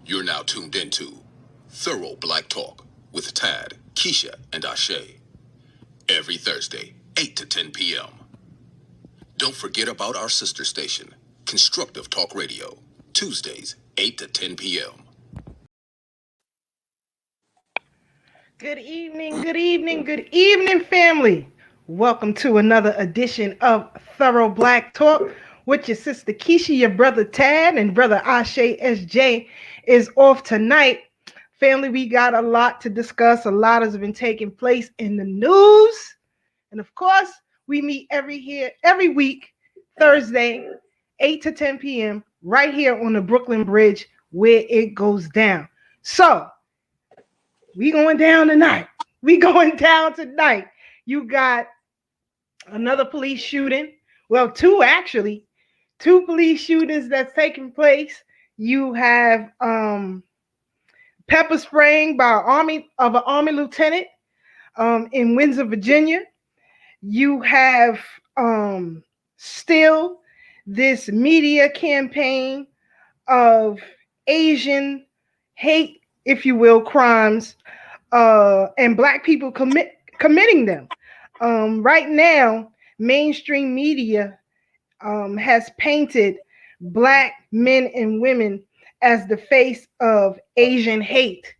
You're now tuned into Thorough Black Talk with Tad, Keisha, and Ashe. Every Thursday, 8 to 10 p.m. Don't forget about our sister station, Constructive Talk Radio, Tuesdays, 8 to 10 p.m. Good evening, family. Welcome to another edition of Thorough Black Talk with your sister Keisha, your brother Tad, and brother Ashe SJ is off tonight. Family, we got a lot to discuss. A lot has been taking place in the news. And of course, we meet every week, Thursday, 8 to 10 p.m., right here on the Brooklyn Bridge where it goes down. So, we going down tonight. You got another police shooting. Well, two police shootings that's taking place. You have pepper spraying by an army lieutenant in Windsor, Virginia. You have still this media campaign of Asian hate, if you will, crimes, and Black people committing them. Right now, mainstream media has painted Black men and women as the face of Asian hate.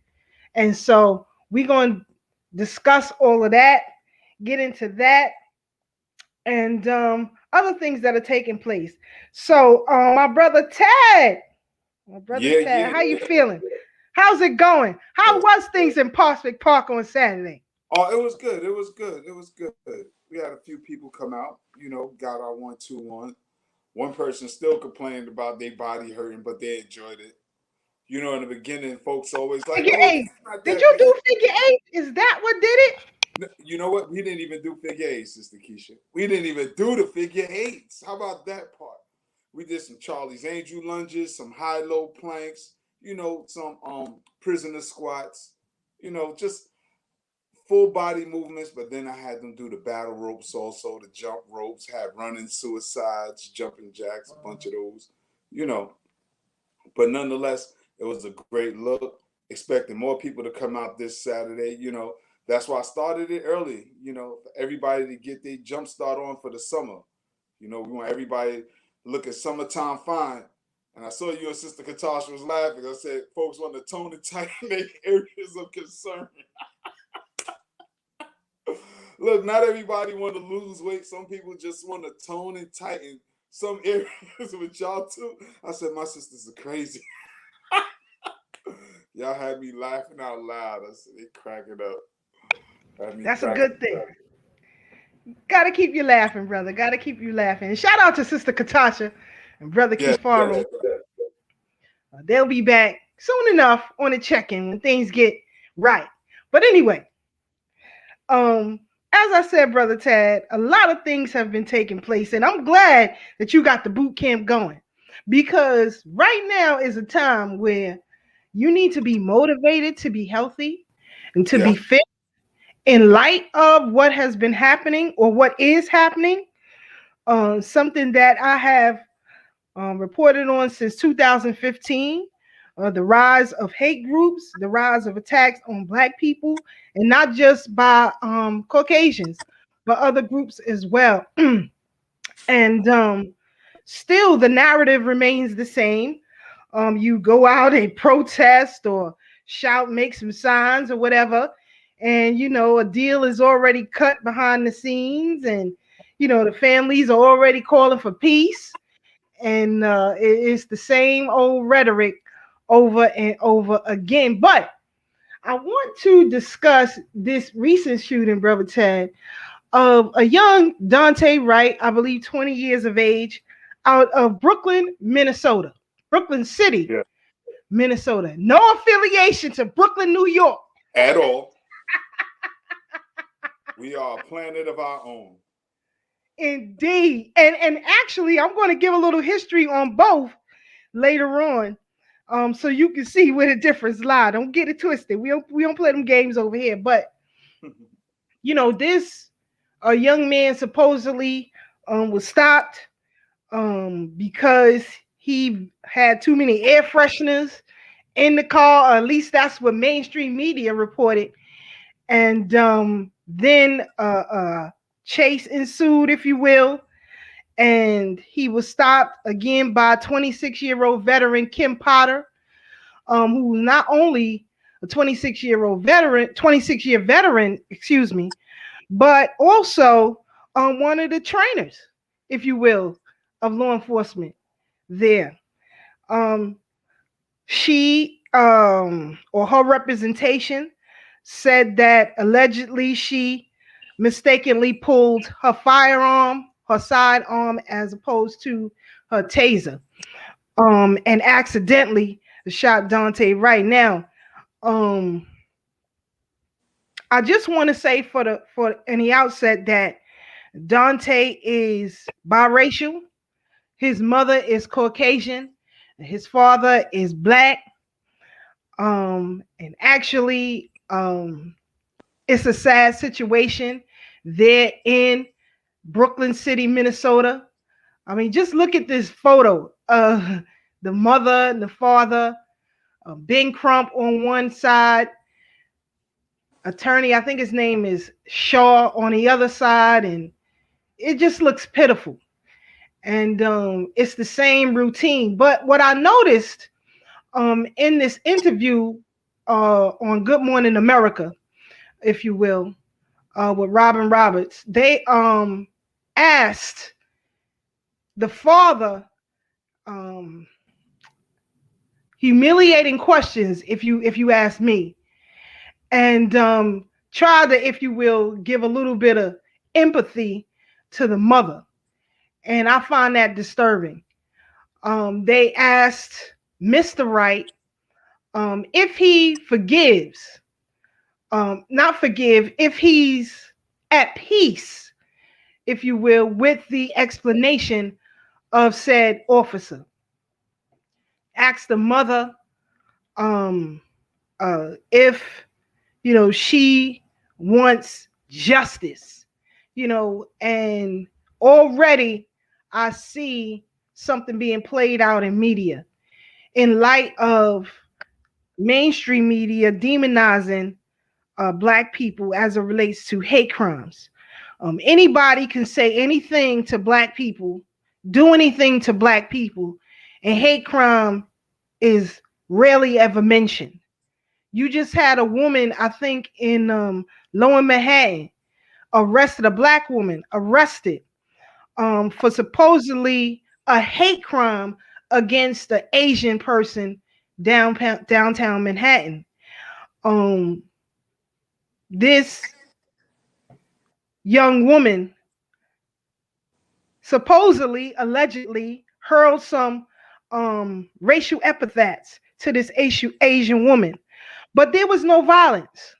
And so we're going to discuss all of that, get into that, and other things that are taking place. So my brother Tad, how you feeling? How's it going? How was things in Prospect Park on Saturday? Oh, it was good. We had a few people come out, got our 1-2 on. One person still complained about their body hurting, but they enjoyed it. In the beginning, folks always like, figure eight. Did you do figure eight? Is that what did it? You know what? We didn't even do figure eights, Sister Keisha. We didn't even do the figure eights. How about that part? We did some Charlie's Angel lunges, some high-low planks, some prisoner squats, just full body movements. But then I had them do the battle ropes also, the jump ropes, had running suicides, jumping jacks, a bunch of those, But nonetheless, it was a great look. Expecting more people to come out this Saturday, That's why I started it early, for everybody to get their jump start on for the summer. We want everybody looking summertime fine. And I saw you and Sister Katasha was laughing. I said, folks want to tone and tighten their areas of concern. Look, not everybody want to lose weight. Some people just want to tone and tighten some areas with y'all too. I said, my sisters are crazy. Y'all had me laughing out loud. I said, they cracking up. That's a good thing. Got to keep you laughing, brother. Got to keep you laughing. And shout out to Sister Katasha and Brother Kifaro. They'll be back soon enough on a check-in when things get right. But anyway, as I said, Brother Tad, a lot of things have been taking place, and I'm glad that you got the boot camp going, because right now is a time where you need to be motivated to be healthy and to be fit in light of what has been happening or what is happening. Something that I have reported on since 2015, the rise of hate groups, the rise of attacks on Black people, and not just by Caucasians, but other groups as well. And still the narrative remains the same. You go out and protest or shout, make some signs or whatever, and a deal is already cut behind the scenes, and the families are already calling for peace, and it's the same old rhetoric over and over again. But I want to discuss this recent shooting, Brother Ted, of a young Daunte Wright, I believe 20 years of age, out of Brooklyn, Minnesota. Brooklyn City, Yeah. Minnesota. No affiliation to Brooklyn, New York. At all. We are a planet of our own. Indeed. And actually, I'm going to give a little history on both later on. So you can see where the difference lies. Don't get it twisted. We don't play them games over here. But this a young man supposedly was stopped because he had too many air fresheners in the car, or at least that's what mainstream media reported. And then chase ensued, if you will, and he was stopped again by 26-year-old veteran Kim Potter, who not only a 26-year veteran, excuse me, but also one of the trainers, if you will, of law enforcement there. She or her representation said that allegedly she mistakenly pulled her firearm, her sidearm, as opposed to her taser, and accidentally shot Daunte Wright. Now, I just want to say for the outset that Daunte is biracial. His mother is Caucasian. His father is black. And actually, it's a sad situation there in Brooklyn City, Minnesota. I mean, just look at this photo of the mother and the father, Ben Crump on one side, attorney, I think his name is Shaw, on the other side, and it just looks pitiful. And it's the same routine. But what I noticed in this interview on Good Morning America, if you will, with Robin Roberts, they asked the father humiliating questions, if you ask me, and try to, if you will, give a little bit of empathy to the mother. And I find that disturbing. They asked Mr. Wright if he forgives, not forgive, if he's at peace, if you will, with the explanation of said officer. Asked the mother if, she wants justice, and already I see something being played out in media in light of mainstream media demonizing Black people as it relates to hate crimes. Anybody can say anything to Black people, do anything to Black people, and hate crime is rarely ever mentioned. You just had a woman, I think, in Lower Manhattan, arrested, a Black woman arrested for supposedly a hate crime against an Asian person downtown Manhattan. This young woman supposedly, allegedly, hurled some racial epithets to this Asian woman, but there was no violence.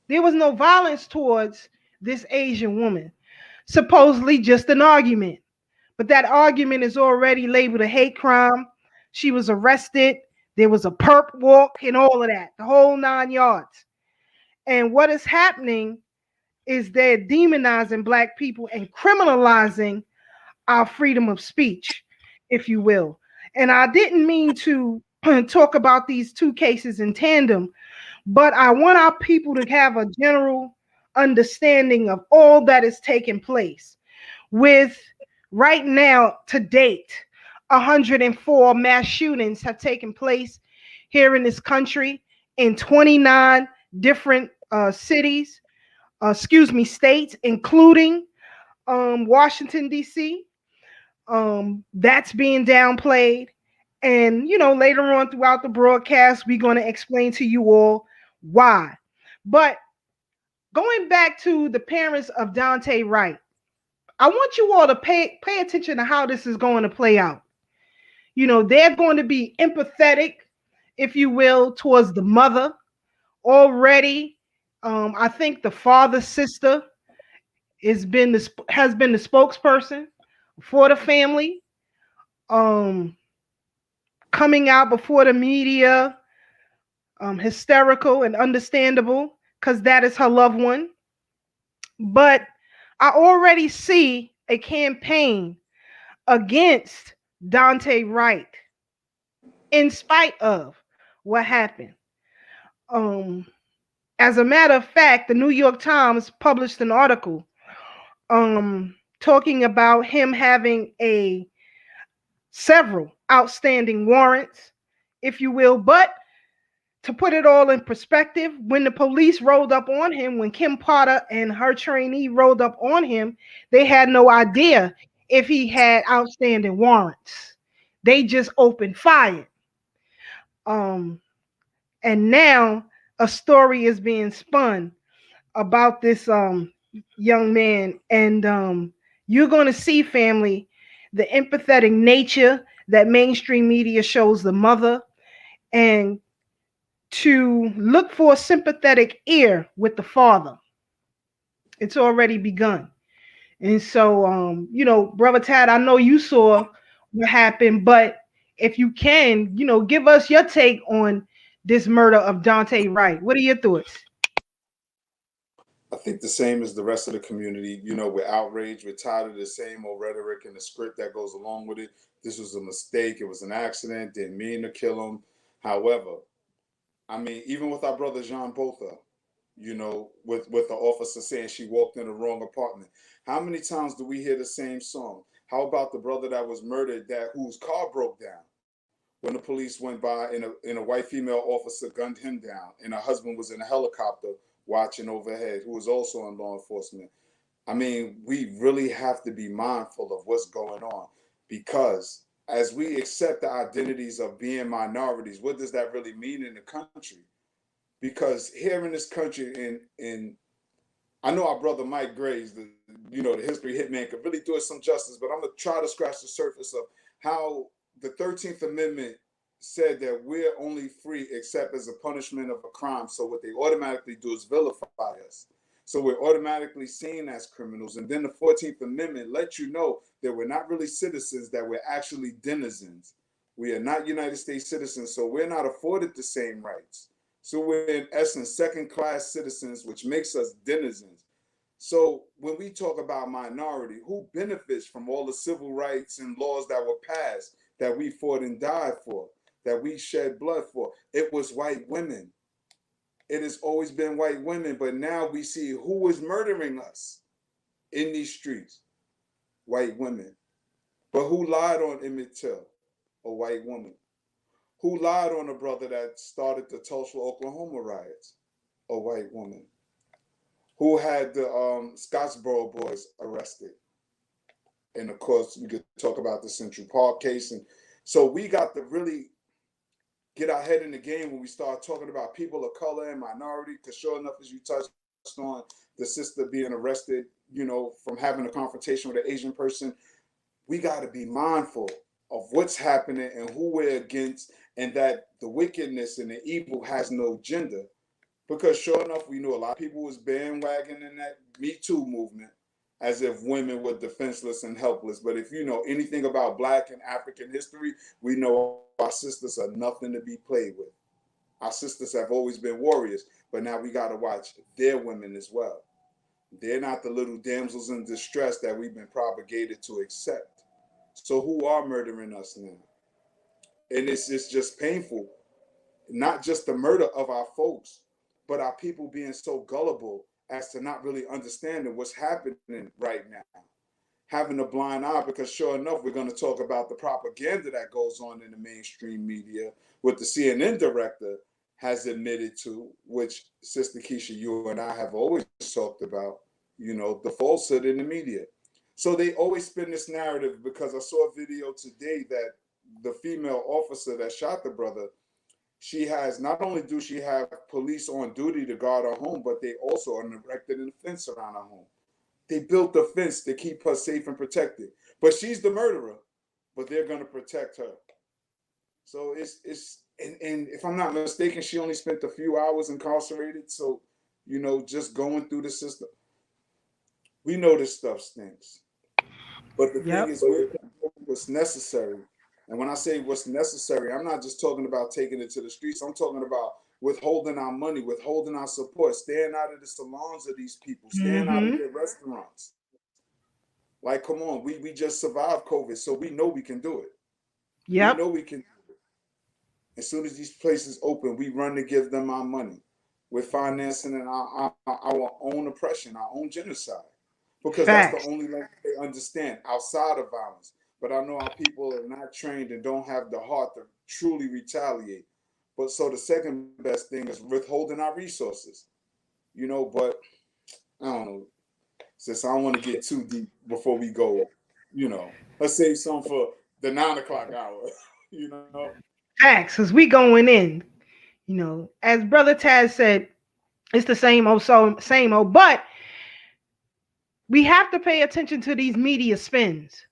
There was no violence towards this Asian woman. Supposedly just an argument, but that argument is already labeled a hate crime. She was arrested. There was a perp walk and all of that, the whole 9 yards. And what is happening is they're demonizing Black people and criminalizing our freedom of speech, if you will. And I didn't mean to talk about these two cases in tandem, but I want our people to have a general understanding of all that is taking place. With right now, to date, 104 mass shootings have taken place here in this country in 29 different states, including Washington, D.C. That's being downplayed. And, later on throughout the broadcast, we're going to explain to you all why. But going back to the parents of Daunte Wright, I want you all to pay attention to how this is going to play out. they're going to be empathetic, if you will, towards the mother already. I think the father's sister has been the spokesperson for the family, um, coming out before the media, hysterical and understandable because that is her loved one. But I already see a campaign against Daunte Wright in spite of what happened. Um, as a matter of fact, the New York Times published an article talking about him having a several outstanding warrants, if you will. But to put it all in perspective, when the police rolled up on him, when Kim Potter and her trainee rolled up on him, they had no idea if he had outstanding warrants. They just opened fire. Um, and now a story is being spun about this young man, and you're going to see, family, the empathetic nature that mainstream media shows the mother, and to look for a sympathetic ear with the father. It's already begun. And so, Brother Tad, I know you saw what happened, but if you can, give us your take on this murder of Daunte Wright. What are your thoughts? I think the same as the rest of the community. We're outraged. We're tired of the same old rhetoric and the script that goes along with it. This was a mistake. It was an accident. Didn't mean to kill him. However, I mean, even with our brother Jean Botha, with the officer saying she walked in the wrong apartment. How many times do we hear the same song? How about the brother that was murdered, whose car broke down when the police went by, and a white female officer gunned him down, and her husband was in a helicopter watching overhead, who was also in law enforcement. I mean, we really have to be mindful of what's going on, because as we accept the identities of being minorities, what does that really mean in the country? Because here in this country, in I know our brother Mike Graves, the history hitman, could really do us some justice, but I'm gonna try to scratch the surface of how the 13th Amendment said that we're only free except as a punishment of a crime. So what they automatically do is vilify us. So we're automatically seen as criminals. And then the 14th Amendment lets you know that we're not really citizens, that we're actually denizens. We are not United States citizens, so we're not afforded the same rights. So we're in essence second-class citizens, which makes us denizens. So when we talk about minority, who benefits from all the civil rights and laws that were passed, that we fought and died for, that we shed blood for? It was white women. It has always been white women, but now we see who is murdering us in these streets. White women. But who lied on Emmett Till? A white woman. Who lied on a brother that started the Tulsa, Oklahoma riots? A white woman. Who had the Scottsboro boys arrested? And of course, we could talk about the Central Park case. And so we got to really get our head in the game when we start talking about people of color and minority, because sure enough, as you touched on, the sister being arrested, from having a confrontation with an Asian person, we got to be mindful of what's happening and who we're against, and that the wickedness and the evil has no gender. Because sure enough, we knew a lot of people was bandwagoning in that Me Too movement as if women were defenseless and helpless. But if you know anything about Black and African history, we know our sisters are nothing to be played with. Our sisters have always been warriors, but now we got to watch their women as well. They're not the little damsels in distress that we've been propagated to accept. So who are murdering us now? And it's just painful. Not just the murder of our folks, but our people being so gullible as to not really understanding what's happening right now. Having a blind eye, because sure enough, we're going to talk about the propaganda that goes on in the mainstream media, what the CNN director has admitted to, which Sister Keisha, you and I have always talked about, the falsehood in the media. So they always spin this narrative, because I saw a video today that the female officer that shot the brother, she has, not only do she have police on duty to guard her home, but they also erected a fence around her home. They built a fence to keep her safe and protected. But she's the murderer, but they're going to protect her. So and if I'm not mistaken, she only spent a few hours incarcerated. So, just going through the system, we know this stuff stinks. But the thing Yep. is, we're doing what's necessary. And when I say what's necessary, I'm not just talking about taking it to the streets. I'm talking about withholding our money, withholding our support, staying out of the salons of these people, staying out of their restaurants. Like, come on, we just survived COVID, so we know we can do it. We Yep. know we can do it. As soon as these places open, we run to give them our money. We're financing our own oppression, our own genocide. Because that's the Facts. only language they understand outside of violence. But I know our people are not trained and don't have the heart to truly retaliate. But so the second best thing is withholding our resources. But I don't know. Since I don't want to get too deep before we go, let's save some for the 9 o'clock hour, Facts, because we going in. As Brother Taz said, it's the same old, same old. But we have to pay attention to these media spins.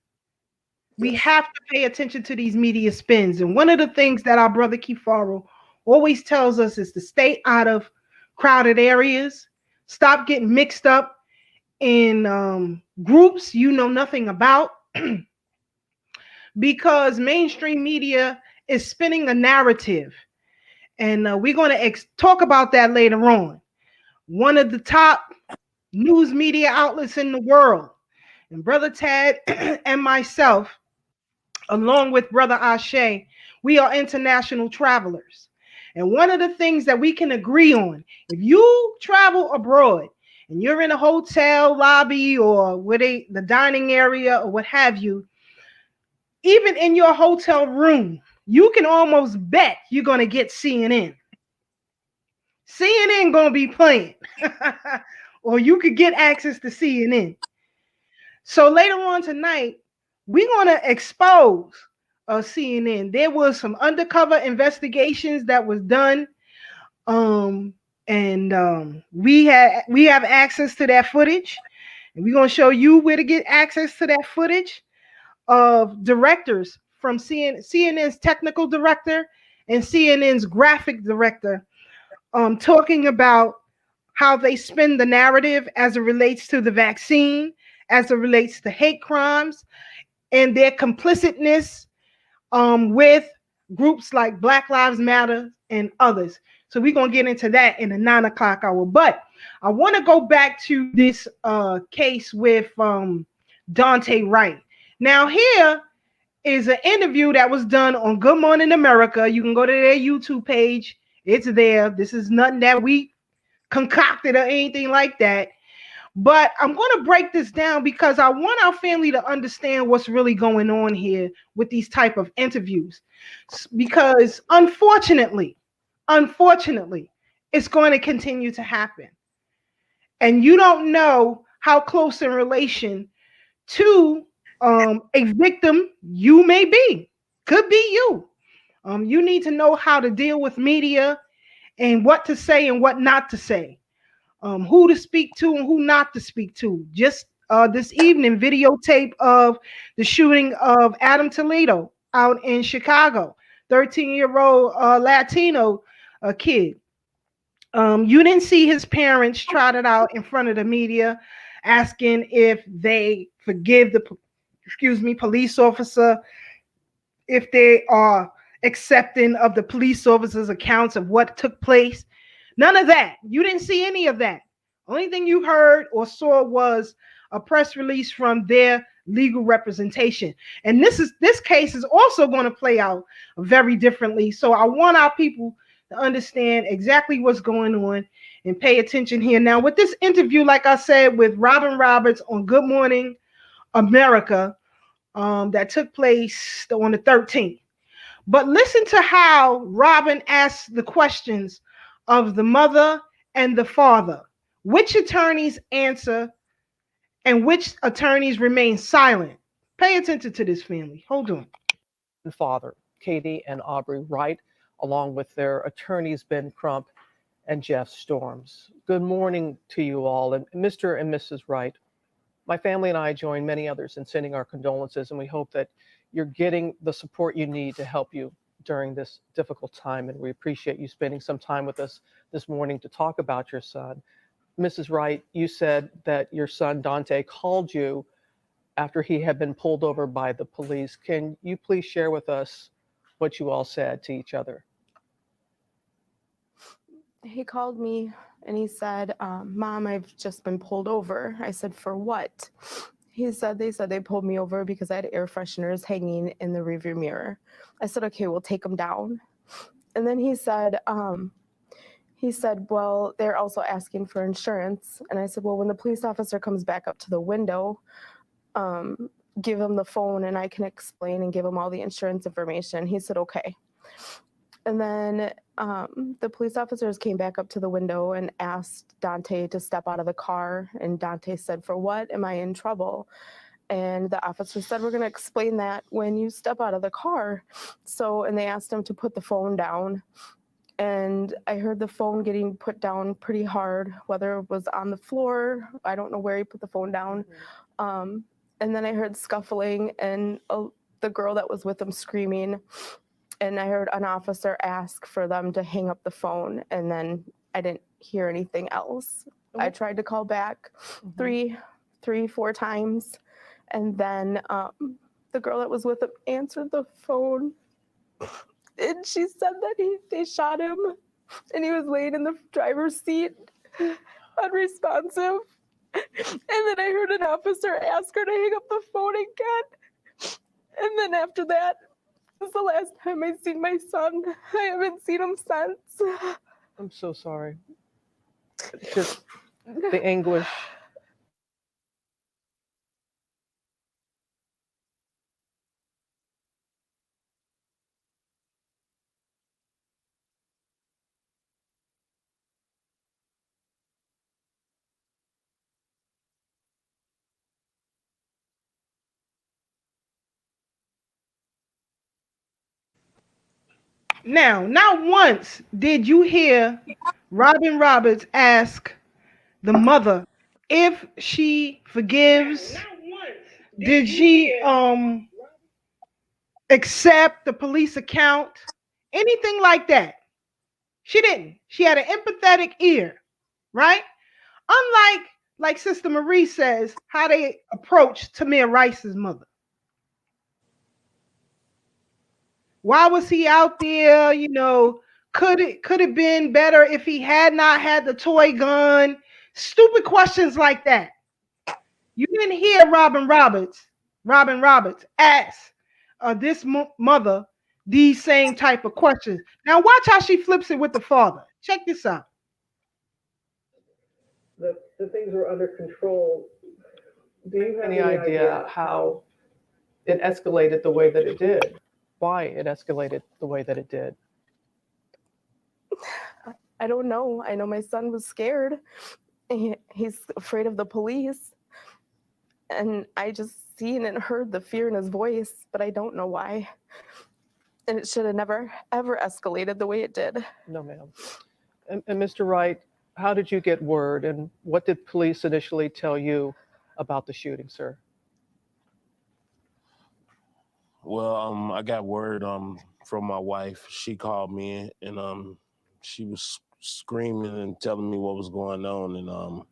We have to pay attention to these media spins. And one of the things that our brother Kifaro always tells us is to stay out of crowded areas, stop getting mixed up in groups you know nothing about, because mainstream media is spinning a narrative. And we're going to talk about that later on. One of the top news media outlets in the world. And Brother Tad and myself, along with Brother Ashe, we are international travelers. And one of the things that we can agree on, if you travel abroad and you're in a hotel lobby or the dining area or what have you, even in your hotel room, you can almost bet you're going to get CNN. CNN going to be playing. Or you could get access to CNN. So later on tonight, we're going to expose CNN. There was some undercover investigations that was done, and we have access to that footage, and we're going to show you where to get access to that footage of directors from CNN's technical director and CNN's graphic director, talking about how they spin the narrative as it relates to the vaccine, as it relates to hate crimes, and their complicitness with groups like Black Lives Matter and others. So we're going to get into that in the 9 o'clock hour. But I want to go back to this case with Daunte Wright. Now, here is an interview that was done on Good Morning America. You can go to their YouTube page. It's there. This is nothing that we concocted or anything like that. But I'm going to break this down because I want our family to understand what's really going on here with these type of interviews. Because unfortunately, it's going to continue to happen. And you don't know how close in relation to a victim you may be. Could be you. You need to know how to deal with media and what to say and what not to say. Who to speak to and who not to speak to. Just this evening, videotape of the shooting of Adam Toledo out in Chicago, 13-year-old Latino kid. You didn't see his parents trot it out in front of the media, asking if they forgive the police officer, if they are accepting of the police officer's accounts of what took place. None of that. You didn't see any of that. Only thing you heard or saw was a press release from their legal representation. And this case is also going to play out very differently. So I want our people to understand exactly what's going on and pay attention here. Now, with this interview, like I said, with Robin Roberts on Good Morning America, that took place on the 13th. But listen to how Robin asks the questions of the mother and the father. Which attorneys answer and which attorneys remain silent? Pay attention to this, family. Hold on. Father, Katie and Aubrey Wright, along with their attorneys, Ben Crump and Jeff Storms. Good morning to you all. And Mr. and Mrs. Wright, my family and I join many others in sending our condolences, and we hope that you're getting the support you need to help you during this difficult time, and we appreciate you spending some time with us this morning to talk about your son. Mrs. Wright, you said that your son Daunte called you after he had been pulled over by the police. Can you please share with us what you all said to each other? He called me and he said, Mom, I've just been pulled over. I said, for what? They said they pulled me over because I had air fresheners hanging in the rearview mirror. I said, okay, we'll take them down. And then he said, well, they're also asking for insurance. And I said, well, when the police officer comes back up to the window, give him the phone and I can explain and give him all the insurance information. He said, okay. And then the police officers came back up to the window and asked Daunte to step out of the car. And Daunte said, for what? Am I in trouble? And the officer said, we're going to explain that when you step out of the car. And they asked him to put the phone down. And I heard the phone getting put down pretty hard, whether it was on the floor. I don't know where he put the phone down. And then I heard scuffling and the girl that was with him screaming. And I heard an officer ask for them to hang up the phone, and then I didn't hear anything else. I tried to call back 4 times, and then the girl that was with him answered the phone, and she said that they shot him, and he was laying in the driver's seat, unresponsive. And then I heard an officer ask her to hang up the phone again, and then after that, this is the last time I've seen my son. I haven't seen him since. I'm so sorry. Just the anguish. Now, not once did you hear Robin Roberts ask the mother if she forgives. Did she accept the police account? Anything like that? She didn't. She had an empathetic ear, right? Unlike, like Sister Marie says, how they approached Tamir Rice's mother. Why was he out there? Could it been better if he had not had the toy gun? Stupid questions like that. You didn't hear Robin Roberts ask this mother these same type of questions. Now watch how she flips it with the father. Check this out. The things were under control. Do you have any idea how it escalated the way that it did? Why it escalated the way that it did? I don't know. I know my son was scared. He's afraid of the police. And I just seen and heard the fear in his voice, but I don't know why. And it should have never, ever escalated the way it did. No, ma'am. And Mr. Wright, how did you get word, and what did police initially tell you about the shooting, sir? Well, I got word from my wife. She called me and she was screaming and telling me what was going on. And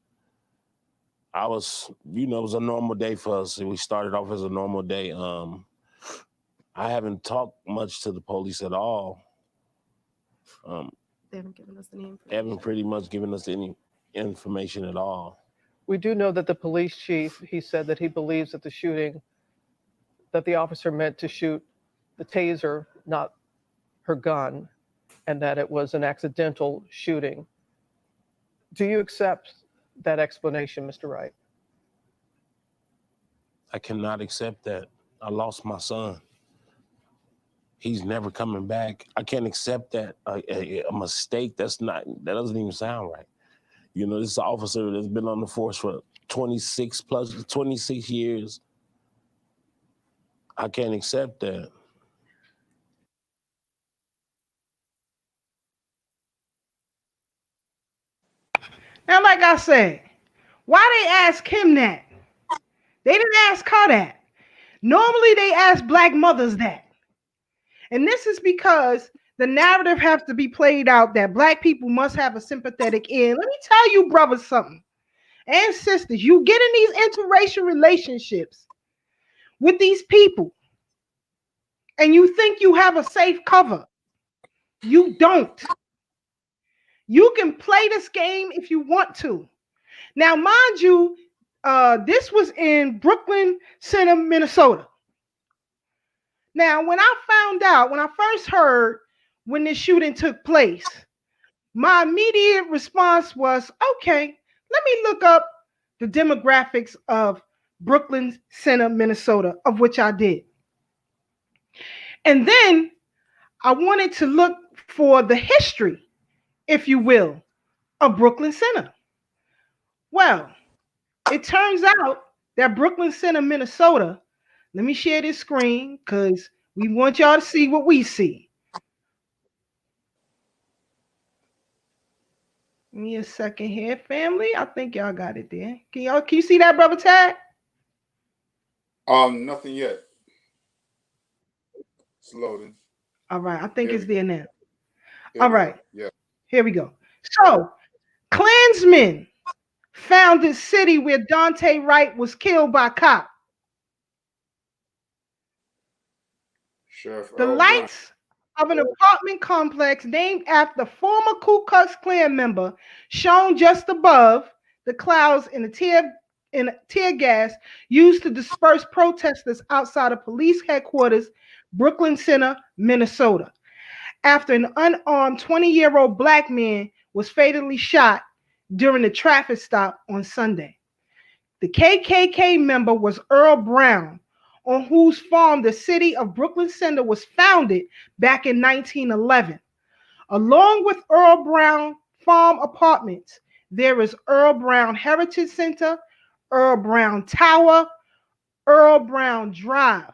I was, it was a normal day for us. We started off as a normal day. I haven't talked much to the police at all. They haven't given us any information. They haven't pretty much given us any information at all. We do know that the police chief, he said that he believes that the shooting, that the officer meant to shoot the taser, not her gun, and that it was an accidental shooting. Do you accept that explanation, Mr. Wright? I cannot accept that. I lost my son. He's never coming back. I can't accept that. A mistake, that doesn't even sound right. This is an officer that's been on the force for 26 years. I can't accept that. Now, like I said, why they ask him that? They didn't ask her that. Normally they ask black mothers that. And this is because the narrative has to be played out that black people must have a sympathetic ear. Let me tell you, brothers, something. And sisters, you get in these interracial relationships with these people and you think you have a safe cover. You don't. You can play this game if you want to. Now, mind you, this was in Brooklyn Center, Minnesota. Now, when I first heard when this shooting took place, my immediate response was, okay, let me look up the demographics of Brooklyn Center, Minnesota, of which I did. And then I wanted to look for the history, if you will, of Brooklyn Center. Well, it turns out that Brooklyn Center, Minnesota, let me share this screen because we want y'all to see what we see. Give me a second here, family. I think y'all got it there. Can you see that, Brother Tad? Nothing yet. It's loading. All right, I think it's there now. There All right. go. Yeah. Here we go. So, Klansmen founded city where Daunte Wright was killed by cop. Sheriff The Earl lights of an apartment complex named after former Ku Klux Klan member shown just above the clouds in tear gas used to disperse protesters outside of police headquarters, Brooklyn Center, Minnesota, after an unarmed 20-year-old black man was fatally shot during a traffic stop on Sunday. The KKK member was Earl Brown, on whose farm the city of Brooklyn Center was founded back in 1911. Along with Earl Brown Farm Apartments, there is Earl Brown Heritage Center, Earl Brown Tower, Earl Brown Drive.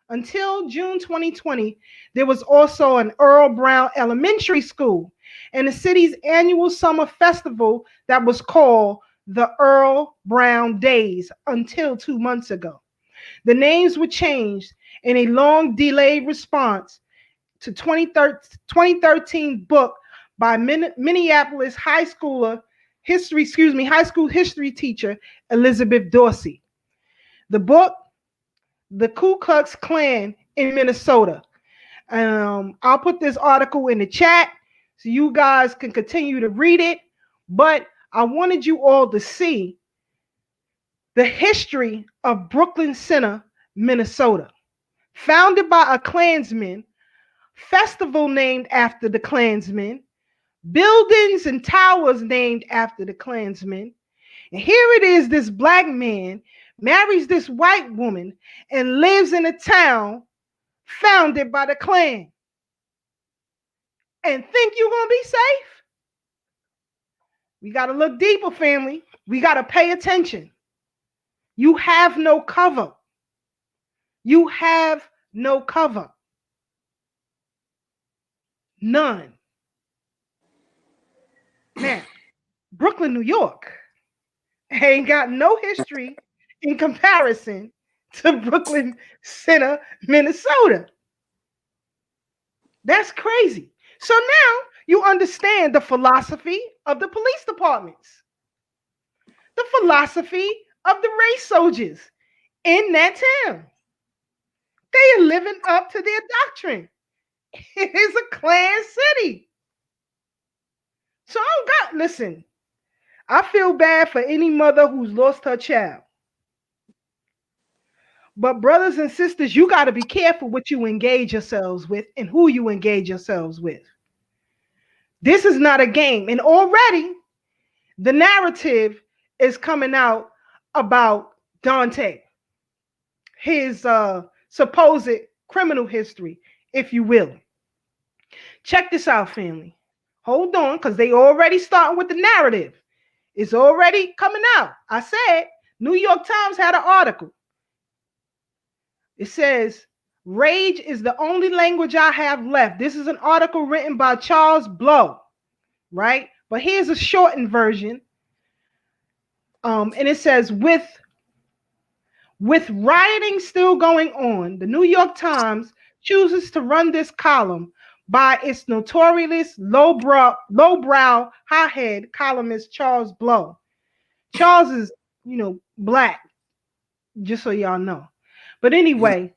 Until June 2020, there was also an Earl Brown Elementary School and the city's annual summer festival that was called the Earl Brown Days until 2 months ago. The names were changed in a long delayed response to 2013 book by Minneapolis high school history teacher Elizabeth Dorsey. The book, The Ku Klux Klan in Minnesota. I'll put this article in the chat so you guys can continue to read it, but I wanted you all to see the history of Brooklyn Center, Minnesota. Founded by a Klansman, festival named after the Klansman, buildings and towers named after the Klansman. And here it is, this black man marries this white woman and lives in a town founded by the Klan. And think you're going to be safe? We got to look deeper, family. We got to pay attention. You have no cover. You have no cover. None. Now, Brooklyn, New York ain't got no history in comparison to Brooklyn Center, Minnesota. That's crazy. So now you understand the philosophy of the police departments, the philosophy of the race soldiers in that town. They are living up to their doctrine. It is a Klan city. So listen, I feel bad for any mother who's lost her child. But brothers and sisters, you got to be careful what you engage yourselves with and who you engage yourselves with. This is not a game. And already the narrative is coming out about Daunte, his supposed criminal history, if you will. Check this out, family. Hold on, because they already starting with the narrative. It's already coming out. I said, New York Times had an article. It says, rage is the only language I have left. This is an article written by Charles Blow, right? But here's a shortened version. And it says, with rioting still going on, the New York Times chooses to run this column by its notorious lowbrow, hothead columnist Charles Blow. Charles is, black, just so y'all know. But anyway,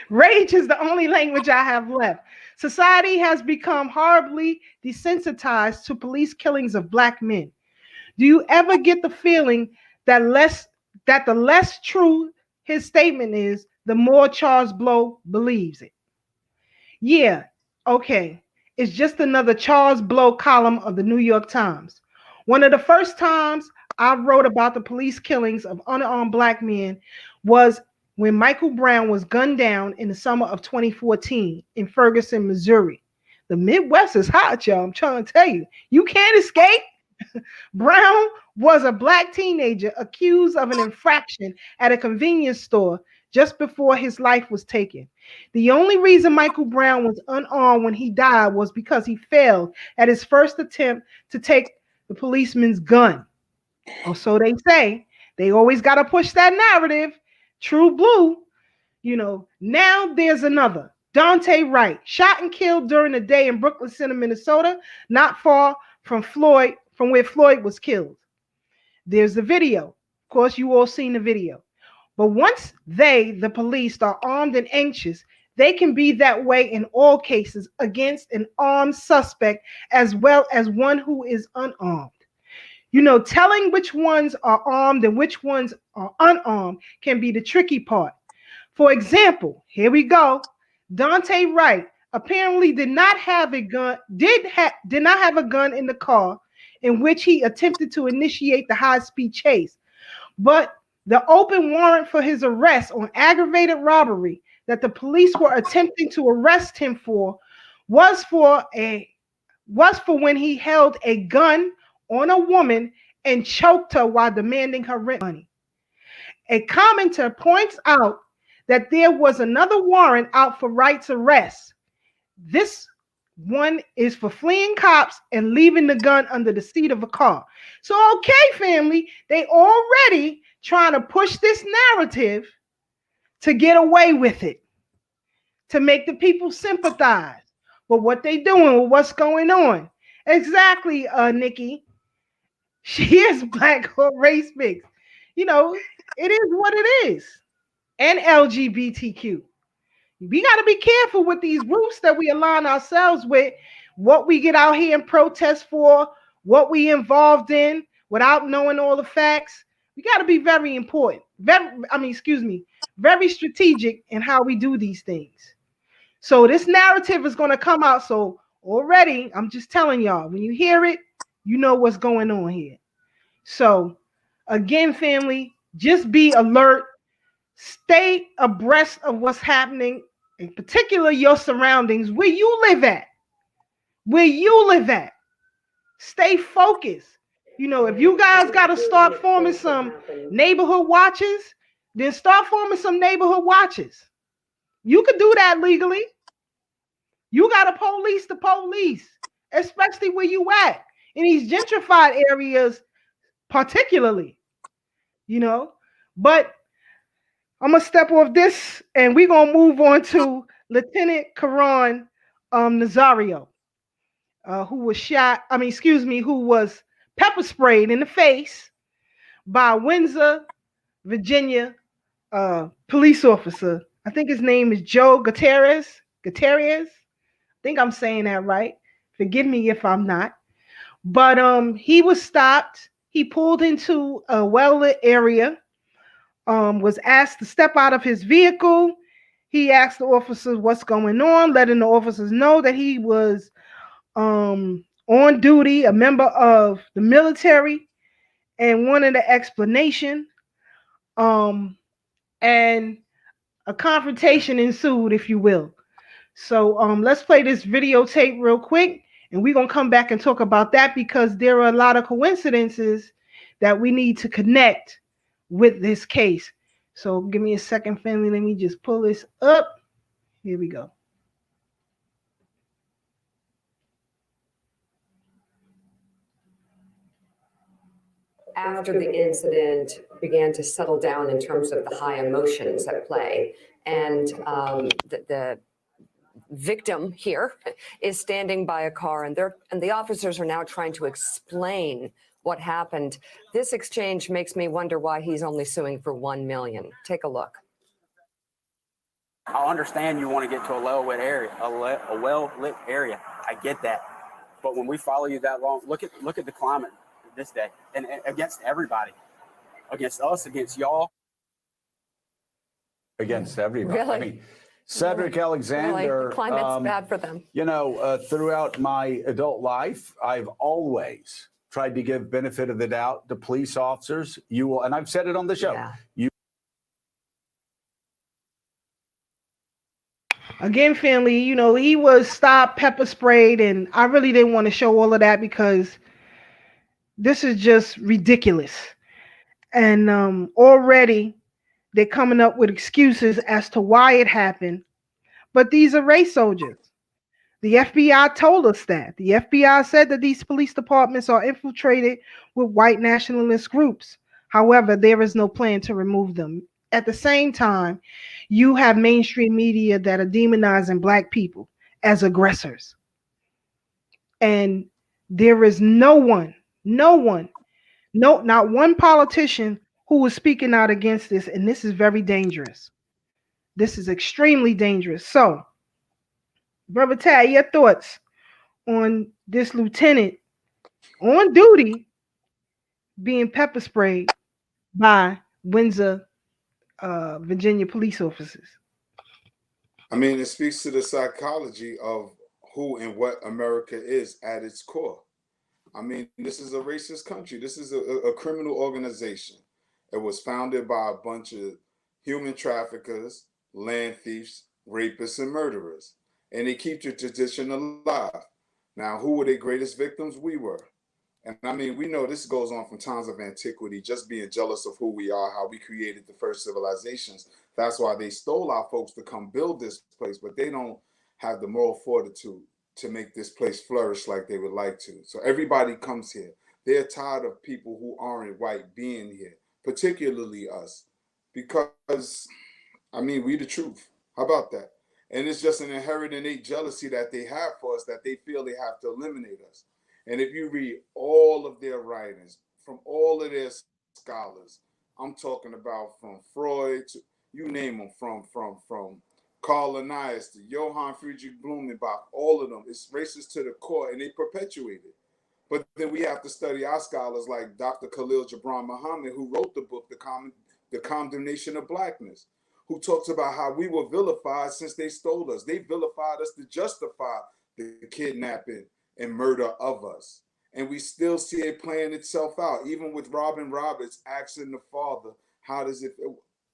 rage is the only language I have left. Society has become horribly desensitized to police killings of black men. Do you ever get the feeling that the less true his statement is, the more Charles Blow believes it? Yeah, okay. It's just another Charles Blow column of the New York Times. One of the first times I wrote about the police killings of unarmed black men was when Michael Brown was gunned down in the summer of 2014 in Ferguson, Missouri. The Midwest is hot, y'all. I'm trying to tell you. You can't escape. Brown was a black teenager accused of an infraction at a convenience store just before his life was taken. The only reason Michael Brown was unarmed when he died was because he failed at his first attempt to take the policeman's gun. Or so they say. They always got to push that narrative. True blue. Now there's another. Daunte Wright, shot and killed during the day in Brooklyn Center, Minnesota, not far from where Floyd was killed. There's the video. Of course, you all seen the video. But once the police, are armed and anxious, they can be that way in all cases against an armed suspect as well as one who is unarmed. Telling which ones are armed and which ones are unarmed can be the tricky part. For example, here we go. Daunte Wright apparently did not have a gun in the car in which he attempted to initiate the high-speed chase. But the open warrant for his arrest on aggravated robbery that the police were attempting to arrest him for was for when he held a gun on a woman and choked her while demanding her rent money. A commenter points out that there was another warrant out for Wright's arrest. This one is for fleeing cops and leaving the gun under the seat of a car. So, okay, family, they already trying to push this narrative to get away with it, to make the people sympathize with what they doing, with what's going on. Exactly, Nikki. She is black or race mixed. It is what it is. And LGBTQ. We got to be careful with these groups that we align ourselves with, what we get out here and protest for, what we involved in without knowing all the facts. We got to be very important. Very strategic in how we do these things. So this narrative is going to come out. So already, I'm just telling y'all, when you hear it, you know what's going on here. So again, family, just be alert. Stay abreast of what's happening, in particular your surroundings, where you live at. Stay focused. If you guys got to start forming some neighborhood watches, then start forming some neighborhood watches. You could do that legally. You got to police the police, especially where you at, in these gentrified areas particularly. But I'm going to step off this and we're going to move on to Lieutenant Karan Nazario, who was pepper sprayed in the face by a Windsor, Virginia police officer. I think his name is Joe Guetierrez. I think I'm saying that right. Forgive me if I'm not. But he was stopped. He pulled into a well-lit area. Was asked to step out of his vehicle. He asked the officers what's going on, letting the officers know that he was on duty, a member of the military, and wanted an explanation. And a confrontation ensued, if you will. So let's play this videotape real quick, and we're going to come back and talk about that because there are a lot of coincidences that we need to connect with this case. So give me a second, family. Let me just pull this up. Here we go. After the incident began to settle down in terms of the high emotions at play, And the victim here is standing by a car, and the officers are now trying to explain what happened. This exchange makes me wonder why he's only suing for $1 million. Take a look. I understand you want to get to a well-lit area, a well-lit area. I get that, but when we follow you that long, look at the climate this day, and against everybody, against us, against y'all, against everybody. Really? I mean, Cedric Alexander. Really? The climate's bad for them. You know, throughout my adult life, I've always tried to give benefit of the doubt to police officers. You will, and I've said it on the show. Yeah. Again, family, you know, he was stopped, pepper sprayed, and I really didn't want to show all of that because this is just ridiculous. And already they're coming up with excuses as to why it happened. But these are race soldiers. The FBI told us that. The FBI said that these police departments are infiltrated with white nationalist groups. However, there is no plan to remove them. At the same time, you have mainstream media that are demonizing Black people as aggressors. And there is not one politician who was speaking out against this. And this is very dangerous. This is extremely dangerous. So, Brother Tad, your thoughts on this lieutenant on duty being pepper sprayed by Windsor, Virginia police officers? I mean, it speaks to the psychology of who and what America is at its core. I mean, this is a racist country. This is a criminal organization. It was founded by a bunch of human traffickers, land thieves, rapists, and murderers. And they keep the tradition alive. Now, who were their greatest victims? We were. And I mean, we know this goes on from times of antiquity, just being jealous of who we are, how we created the first civilizations. That's why they stole our folks to come build this place, but they don't have the moral fortitude to make this place flourish like they would like to. So everybody comes here. They're tired of people who aren't white being here, particularly us, because, I mean, we the truth. How about that? And it's just an inherent innate jealousy that they have for us, that they feel they have to eliminate us. And if you read all of their writings from all of their scholars, I'm talking about from Freud to, you name them, from Carl Linnaeus to Johann Friedrich Blumenbach, all of them, it's racist to the core, and they perpetuate it. But then we have to study our scholars like Dr. Khalil Gibran Muhammad, who wrote the book, The Condemnation of Blackness, who talks about how we were vilified since they stole us. They vilified us to justify the kidnapping and murder of us. And we still see it playing itself out, even with Robin Roberts asking the father, how does it,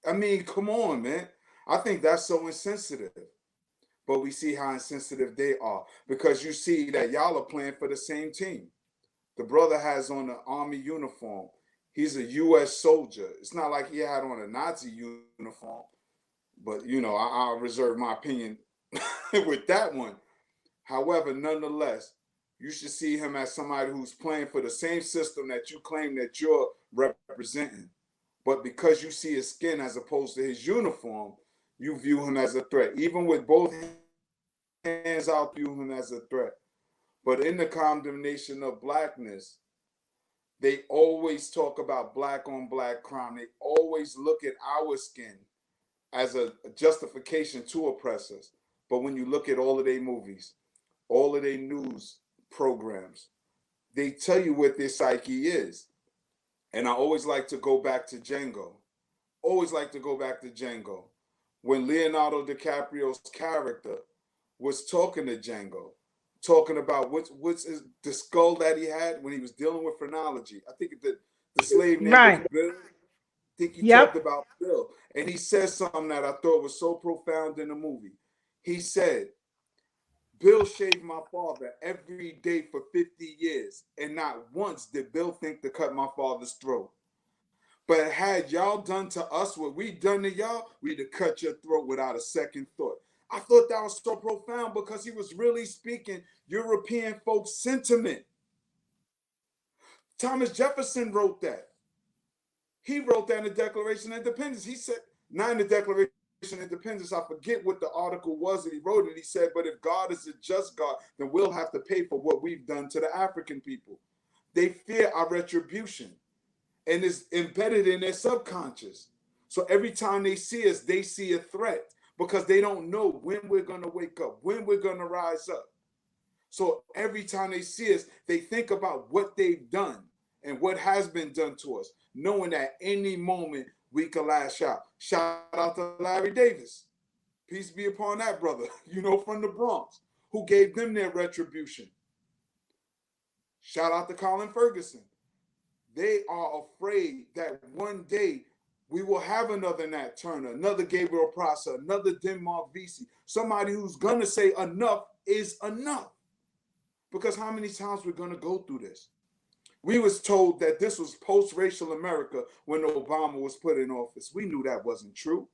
I mean, come on, man. I think that's so insensitive. But we see how insensitive they are, because you see that y'all are playing for the same team. The brother has on an army uniform. He's a U.S. soldier. It's not like he had on a Nazi uniform. But, you know, I'll reserve my opinion with that one. However, nonetheless, you should see him as somebody who's playing for the same system that you claim that you're representing. But because you see his skin as opposed to his uniform, you view him as a threat. Even with both hands out, view him as a threat. But in the condemnation of blackness, they always talk about black on black crime. They always look at our skin as a justification to oppressors. But when you look at all of their movies, all of their news programs, they tell you what their psyche is. And I always like to go back to Django. When Leonardo DiCaprio's character was talking to Django, talking about what's the skull that he had when he was dealing with phrenology. I think the slave name was Bill. I think he talked about Bill. And he said something that I thought was so profound in the movie. He said, Bill shaved my father every day for 50 years, and not once did Bill think to cut my father's throat. But had y'all done to us what we done to y'all, we'd have cut your throat without a second thought. I thought that was so profound because he was really speaking European folk sentiment. Thomas Jefferson wrote that. He wrote that in the Declaration of Independence. He said, not in the Declaration Independence, I forget what the article was that he wrote, and he said, but if God is a just God, then we'll have to pay for what we've done to the African people. They fear our retribution, and it's embedded in their subconscious. So every time they see us, they see a threat because they don't know when we're going to wake up, when we're going to rise up. So every time they see us, they think about what they've done and what has been done to us, knowing that any moment we can lash out. Shout out to Larry Davis. Peace be upon that brother, from the Bronx, who gave them their retribution. Shout out to Colin Ferguson. They are afraid that one day we will have another Nat Turner, another Gabriel Prosser, another Denmark Vesey, somebody who's going to say enough is enough. Because how many times we're going to go through this? We was told that this was post-racial America when Obama was put in office. We knew that wasn't true.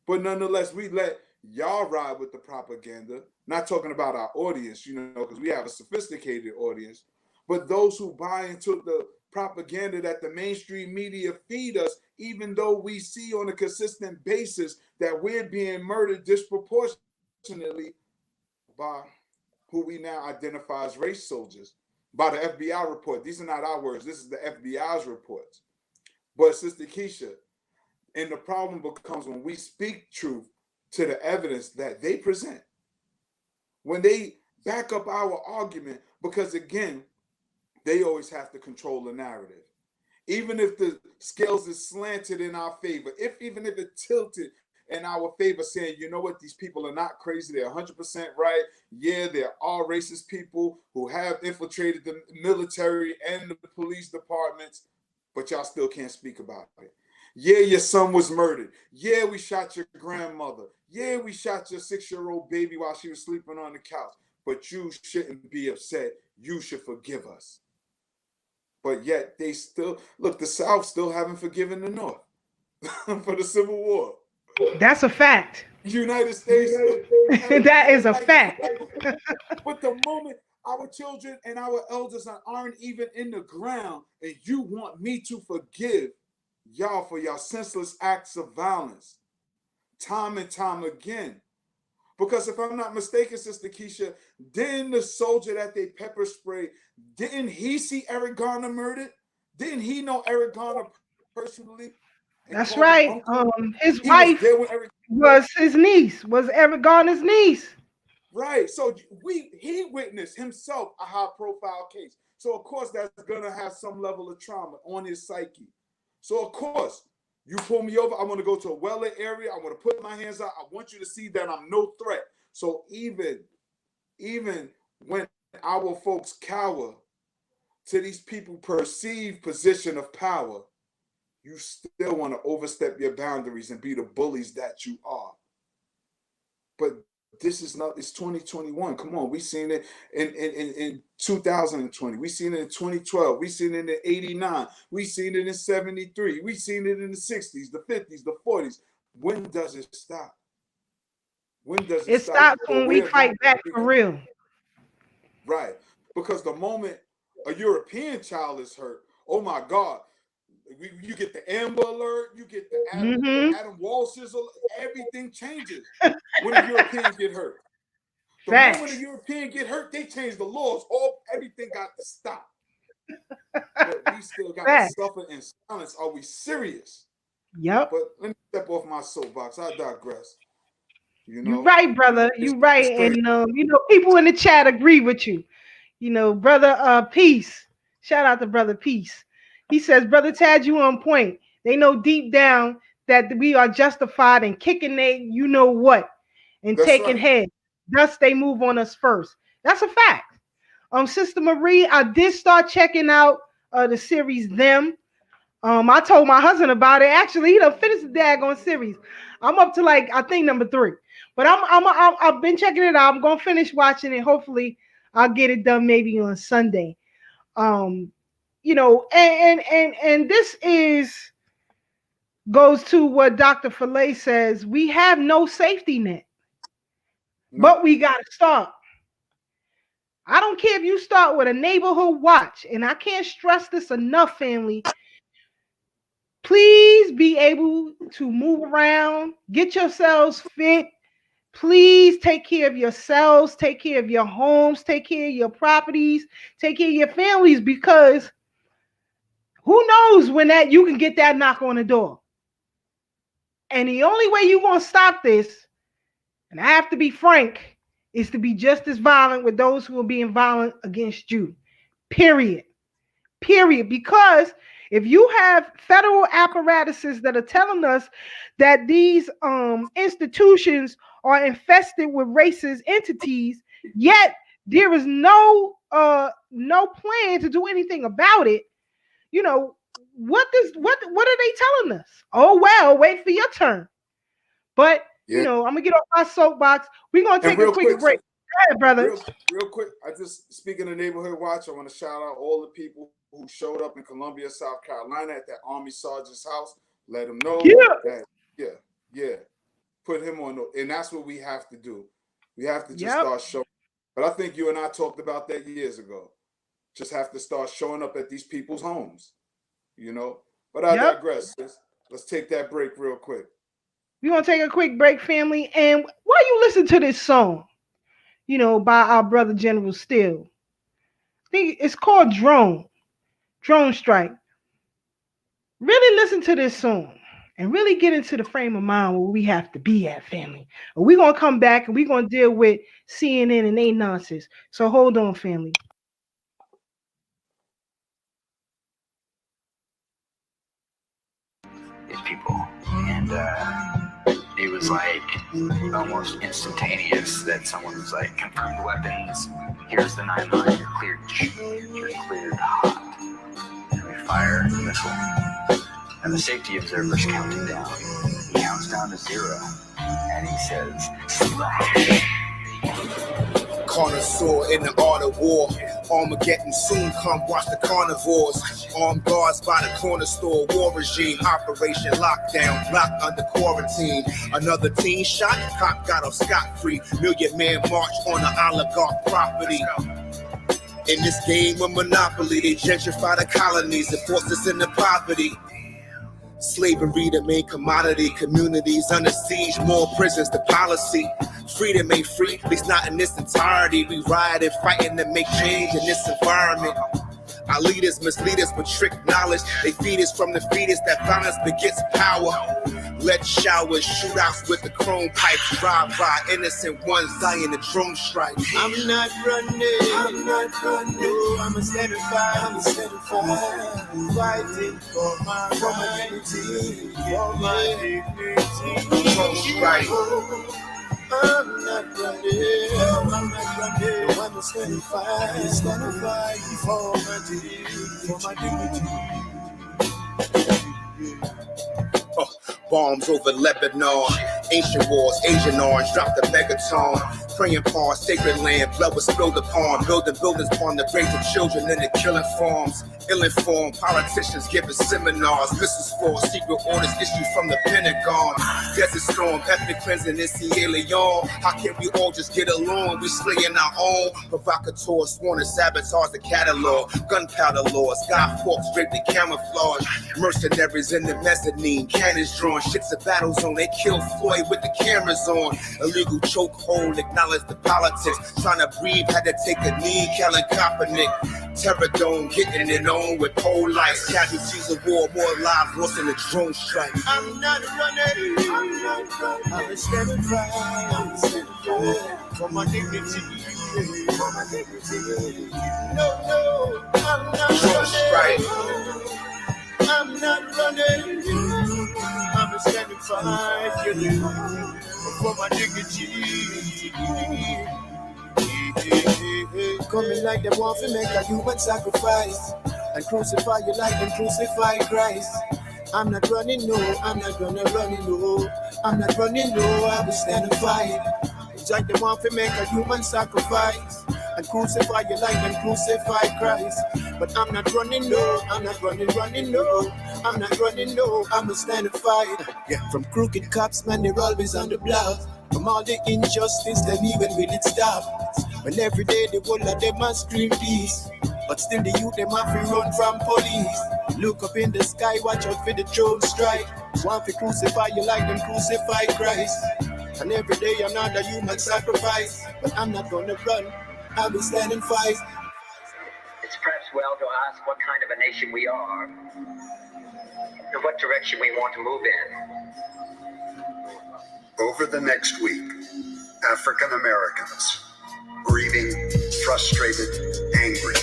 But nonetheless, we let y'all ride with the propaganda. Not talking about our audience, because we have a sophisticated audience. But those who buy into the propaganda that the mainstream media feed us, even though we see on a consistent basis that we're being murdered disproportionately by who we now identify as race soldiers, by the FBI report. These are not our words. This is the FBI's reports. But Sister Keisha, and the problem becomes when we speak truth to the evidence that they present, when they back up our argument, because again, they always have to control the narrative. Even if the scales is slanted in our favor, even if it tilted in our favor, saying, you know what, these people are not crazy, they're 100% right. Yeah, there are racist people who have infiltrated the military and the police departments, but y'all still can't speak about it. Yeah, your son was murdered. Yeah, we shot your grandmother. Yeah, we shot your 6-year-old baby while she was sleeping on the couch. But you shouldn't be upset. You should forgive us. But yet they still, look, the South still haven't forgiven the North for the Civil War. That's a fact. United States. That is a fact. But the moment our children and our elders aren't even in the ground, and you want me to forgive y'all for your senseless acts of violence, time and time again. Because if I'm not mistaken, Sister Keisha, didn't the soldier that they pepper sprayed, didn't he see Eric Garner murdered? Didn't he know Eric Garner personally? That's right. His wife was his niece, was Eric Garner's niece. Right. So he witnessed himself a high-profile case. So of course that's gonna have some level of trauma on his psyche. So of course, you pull me over, I want to go to a well-lit area, I want to put my hands out, I want you to see that I'm no threat. So even when our folks cower to these people perceived position of power, you still want to overstep your boundaries and be the bullies that you are. But this is not, it's 2021. Come on, we seen it in 2020. We seen it in 2012. We seen it in 89. We seen it in 73. We seen it in the 60s, the 50s, the 40s. When does it stop? When does it stop? It stops when we fight back for real. Right. Because the moment a European child is hurt, oh my God, you get the Amber Alert, you get the Adam Walsh's alert, everything changes when a European get hurt. The moment a European get hurt, they change the laws. Everything got to stop. But we still got to suffer in silence. Are we serious? Yep. But let me step off my soapbox. I digress. You're right, brother. You're right. And people in the chat agree with you. Brother Peace. Shout out to Brother Peace. He says, Brother Tad, you on point. They know deep down that we are justified in kicking what and that's taking heads. Thus, they move on us first. That's a fact. Sister Marie, I did start checking out the series Them. I told my husband about it. Actually, he done finished the daggone series. I'm up to I think number 3. But I've been checking it out. I'm gonna finish watching it. Hopefully, I'll get it done maybe on Sunday. And this goes to what Dr. Fillet says. We have no safety net, but we got to start. I don't care if you start with a neighborhood watch, and I can't stress this enough, family. Please be able to move around, get yourselves fit. Please take care of yourselves, take care of your homes, take care of your properties, take care of your families, because who knows when that you can get that knock on the door. And the only way you're going to stop this, and I have to be frank, is to be just as violent with those who are being violent against you. Period. Because if you have federal apparatuses that are telling us that these institutions are infested with racist entities, yet there is no plan to do anything about it, you know, what are they telling us? Oh, well, wait for your turn. But you know, I'm gonna get off my soapbox. We're gonna take a quick break. Go ahead, brother. Real quick, I just, speaking of Neighborhood Watch, I want to shout out all the people who showed up in Columbia, South Carolina at that Army Sergeant's house. Let him know that, put him on, and that's what we have to do. We have to just start showing. But I think you and I talked about that years ago. Just have to start showing up at these people's homes, you know. But I digress. Let's take that break real quick. We're going to take a quick break, family. And while you listen to this song, you know, by our brother General Steele, I think it's called Drone Strike. Really listen to this song and really get into the frame of mind where we have to be at, family. We're going to come back and we're going to deal with CNN and they nonsense. So hold on, family. People, and it was like almost instantaneous that someone was like, confirmed weapons, here's the 9-line, you're cleared hot, and we fire a missile, and the safety observer's counting down. He counts down to 0, and he says, slash. Connoisseur in the art of war. Armageddon soon come, watch the carnivores. Armed guards by the corner store, war regime. Operation lockdown, blocked under quarantine. Another teen shot, cop got off scot-free. Million man march on the oligarch property. In this game of monopoly, they gentrify the colonies and force us into poverty. Slavery the main commodity, communities under siege, more prisons the policy. Freedom ain't free, at least not in this entirety. We riot and fighting to make change in this environment. Our leaders mislead us with trick knowledge. They feed us from the fetus that violence begets power. Lead showers, shootouts with the chrome pipes. Drive by, innocent ones dying the drone strike. I'm not running, no, I'm a standing fire, fighting for my dignity, drone strike. I'm not running, no, I'm a standing fire for my dignity. Bombs over Lebanon, ancient wars, Asian orange, drop the megaton. Praying upon sacred land, blood was spilled upon. Building buildings upon the graves of children in the killing farms. Ill-informed politicians giving seminars. Missiles for secret orders issued from the Pentagon. Desert storm, ethnic cleansing in Sierra Leone. How can we all just get along? We slaying our own. Provocateurs sworn to sabotage the catalog. Gunpowder laws, Skyforks raped the camouflage. Mercenaries in the mezzanine, cannons drawn. Shit's a battle zone, they kill Floyd with the cameras on. Illegal chokehold, acknowledge the politics. Trying to breathe, had to take a knee, Kellen Kaepernick. Terror dome, getting it on with pole lights. Casualties of war, more lives lost in the drone strike. I'm not running, I'm standing fire, for my dignity, No, I'm not drone strike. I'm not running, I'm standing fire, for my dignity. Coming like they want to make a human sacrifice and crucify you like them crucify Christ. I'm not running, no, I'm not gonna run, no. I'm not running, no, I will stand and fight. It's like they want to make a human sacrifice and crucify you like them crucify Christ. But I'm not running, no, I'm not running, no. I'm not running, no, I'm a stand and fight. Yeah, from crooked cops, man, they're always on the block. From all the injustice, then even will it stop? When every day the whole of them must scream peace, but still the youth them have to run from police. Look up in the sky, watch out for the drone strike. Want to crucify you like them crucify Christ. And every day another human sacrifice. But I'm not gonna run, I will stand and fight. It's perhaps well to ask what kind of a nation we are and what direction we want to move in. Over the next week, African Americans, grieving, frustrated, angry,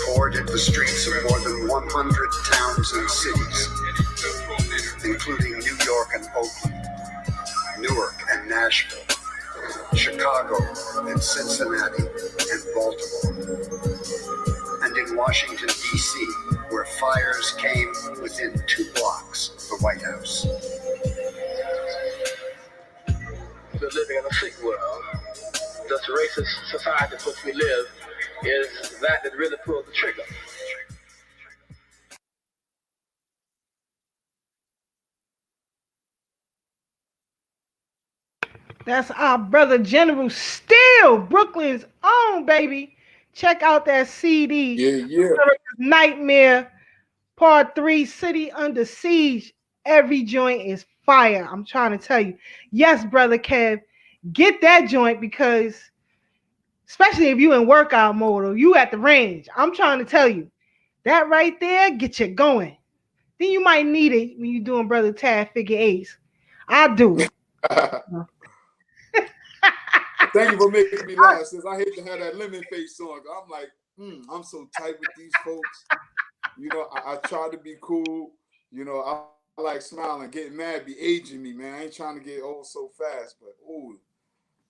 poured into the streets of more than 100 towns and cities, including New York and Oakland, Newark and Nashville, Chicago and Cincinnati and Baltimore, and in Washington, D.C., where fires came within 2 blocks of the White House. We're living in a sick world. This racist society in which we live is that really pulled the trigger. That's our brother General Steele, Brooklyn's own, baby. Check out that CD. Yeah. Nightmare, Part 3, City Under Siege. Every joint is fire. I'm trying to tell you. Yes, brother Kev, get that joint because, especially if you in workout mode or you at the range, I'm trying to tell you, that right there, get you going. Then you might need it when you're doing Brother Tad figure eights. I do. Thank you for making me laugh, sis. I hate to have that lemon face on. I'm like, I'm so tight with these folks. You know, I try to be cool. You know, I like smiling. Getting mad be aging me, man. I ain't trying to get old so fast, but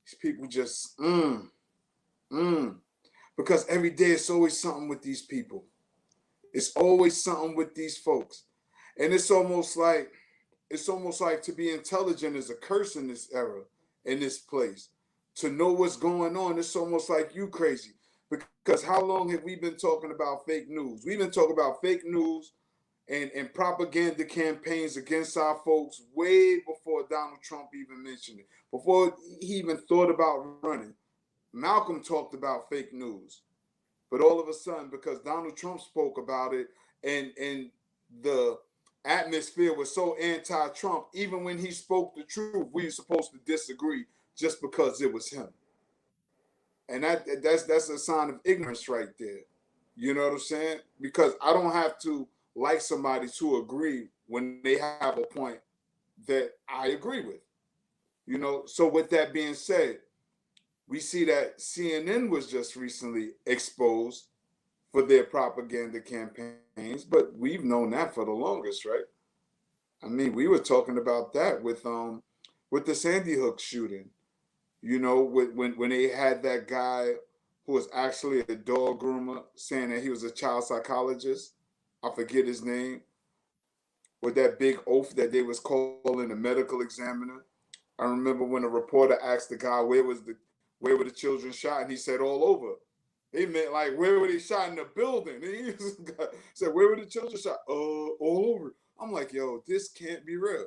these people just because every day it's always something with these people. It's always something with these folks, and it's almost like to be intelligent is a curse in this era, in this place. To know what's going on, it's almost like you crazy. Because how long have we been talking about fake news? We've been talking about fake news and propaganda campaigns against our folks way before Donald Trump even mentioned it, before he even thought about running. Malcolm talked about fake news. But all of a sudden, because Donald Trump spoke about it and the atmosphere was so anti-Trump, even when he spoke the truth, we were supposed to disagree just because it was him. And that's a sign of ignorance right there. You know what I'm saying? Because I don't have to like somebody to agree when they have a point that I agree with. You know, so with that being said, we see that CNN was just recently exposed for their propaganda campaigns, but we've known that for the longest, right? I mean, we were talking about that with the Sandy Hook shooting. You know, when they had that guy who was actually a dog groomer saying that he was a child psychologist, I forget his name, with that big oath that they was calling a medical examiner. I remember when a reporter asked the guy where were the children shot, and he said all over. He meant like where were they shot in the building? And he said where were the children shot? All over. I'm like, yo, this can't be real.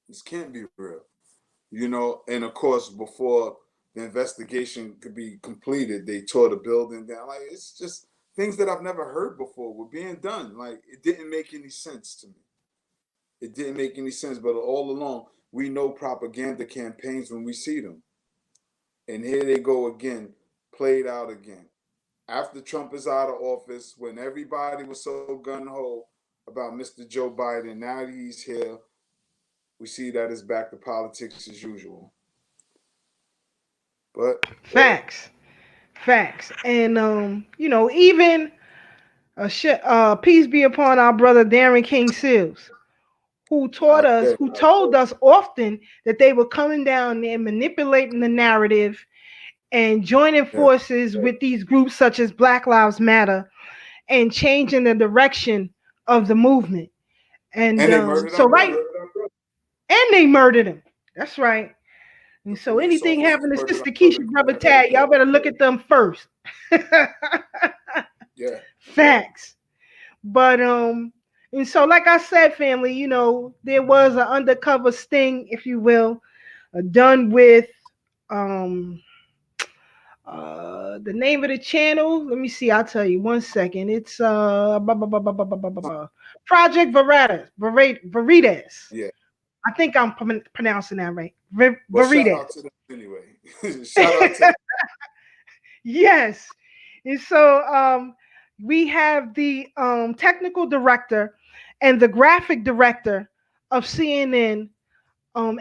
This can't be real. You know, and of course, before the investigation could be completed, they tore the building down. Like, it's just things that I've never heard before were being done. Like, it didn't make any sense to me. It didn't make any sense, but all along, we know propaganda campaigns when we see them. And here they go again, played out again. After Trump is out of office, when everybody was so gung-ho about Mr. Joe Biden, now that he's here, we see that it's back to politics as usual. But facts. And you know, even peace be upon our brother Darren King Seals, who told us often that they were coming down and manipulating the narrative and joining forces with these groups such as Black Lives Matter and changing the direction of the movement. And they murdered him. That's right. And so anything happened to Sister Keisha, Brother Tad, y'all better look at them first. Yeah. Facts. But and so like I said, family, you know, there was an undercover sting, if you will, done with The name of the channel, let me see, I'll tell you 1 second. It's Project Veritas. Yeah. I think I'm pronouncing that right. Well, Veritas. shout out to them anyway. Shout out to them. Yes. And so we have the technical director and the graphic director of CNN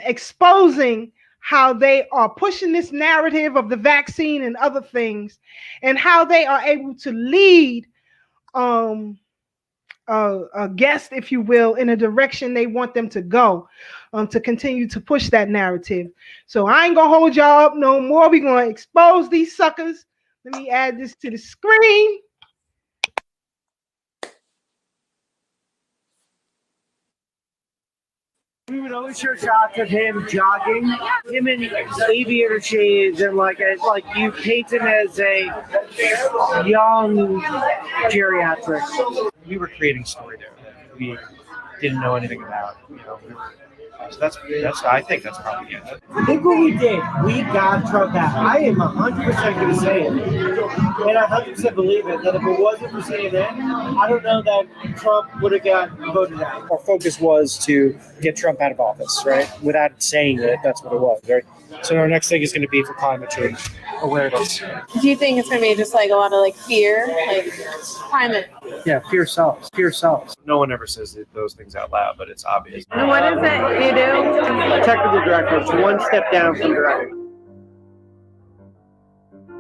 exposing how they are pushing this narrative of the vaccine and other things, and how they are able to lead a guest, if you will, in a direction they want them to go, to continue to push that narrative. So I ain't gonna hold y'all up no more. We're gonna expose these suckers. Let me add this to the screen. We would always show shots of him jogging, him in aviator shades, and like you paint him as a young geriatric. We were creating story there that we didn't know anything about. So that's I think that's probably it. I think what we did, we got Trump out. I am 100% going to say it, and I 100% believe it, that if it wasn't for CNN, I don't know that Trump would have got voted out. Our focus was to get Trump out of office, right? Without saying it, that's what it was, right? So our next thing is going to be for climate change awareness. Do you think it's going to be just like a lot of like fear, like climate? Yeah, fear sells. Fear sells. No one ever says those things out loud, but it's obvious. And what is it you do? Technical director, it's one step down from director.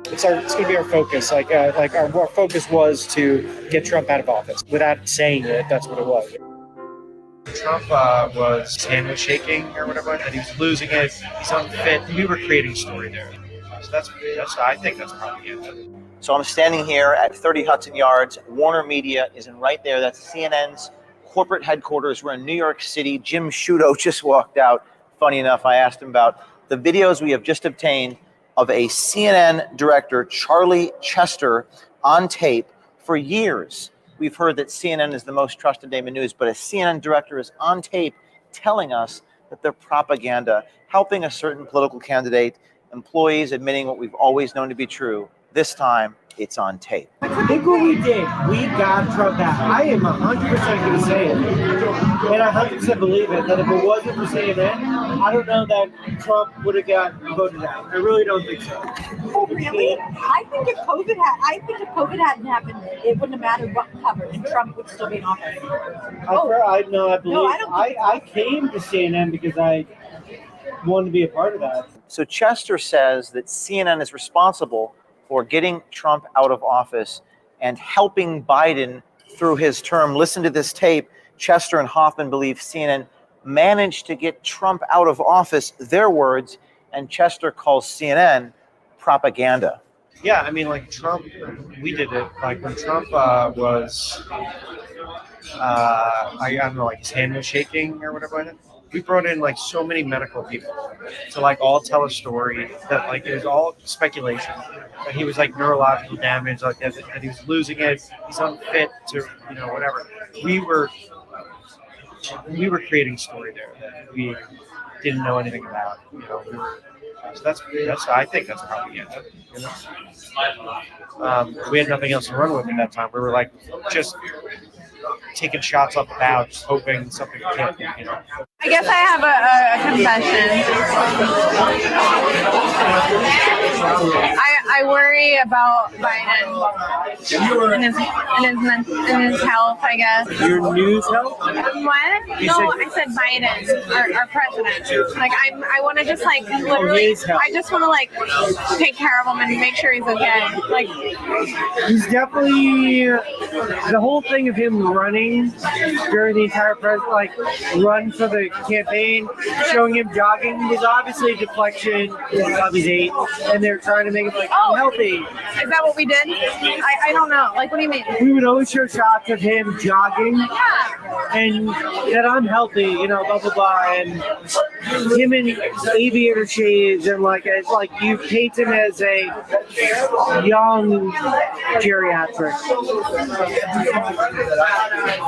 It's going to be our focus. Our focus was to get Trump out of office. Without saying it, that's what it was. Trump was hand was shaking or whatever, and he was losing it. He's unfit. We were creating story there. So that's I think that's probably it. So I'm standing here at 30 Hudson Yards. Warner Media is in right there. That's CNN's corporate headquarters. We're in New York City. Jim Sciutto just walked out. Funny enough, I asked him about the videos we have just obtained of a CNN director, Charlie Chester, on tape for years. We've heard that CNN is the most trusted name in news, but a CNN director is on tape telling us that they're propaganda, helping a certain political candidate, employees admitting what we've always known to be true. This time, it's on tape. I think what we did, we got Trump out. I am 100% going to say it, and I 100% believe it, that if it wasn't for CNN, I don't know that Trump would have got voted out. I really don't think so. Oh, really? I think if COVID hadn't happened, it wouldn't have mattered what covered, and Trump would still be in office. I came to CNN because I wanted to be a part of that. So Chester says that CNN is responsible for getting Trump out of office and helping Biden through his term. Listen to this tape. Chester and Hoffman believe CNN managed to get Trump out of office, their words, and Chester calls CNN propaganda. Yeah, I mean, like Trump, we did it. Like when Trump was, I don't know, like his hand was shaking or whatever. We brought in like so many medical people to like all tell a story that like it was all speculation that he was like neurological damage, like that he was losing it, he's unfit to whatever. We were creating story there that we didn't know anything about. So that's I think that's probably it. We had nothing else to run with at that time. We were like just taking shots off the bow, just hoping something would hit. I guess I have a confession. I worry about Biden and his health, I guess. Your news health? What? I said Biden, our president. Like I want to just like literally, I just want to like take care of him and make sure he's okay. Like he's definitely the whole thing of him running during the entire run for the campaign, showing him jogging was obviously a deflection of his age, and they're trying to make him like healthy. Is that what we did? I don't know. Like, what do you mean? We would always show shots of him jogging, and that I'm healthy, blah blah blah, and him in aviator shades, and like you paint him as a young geriatric.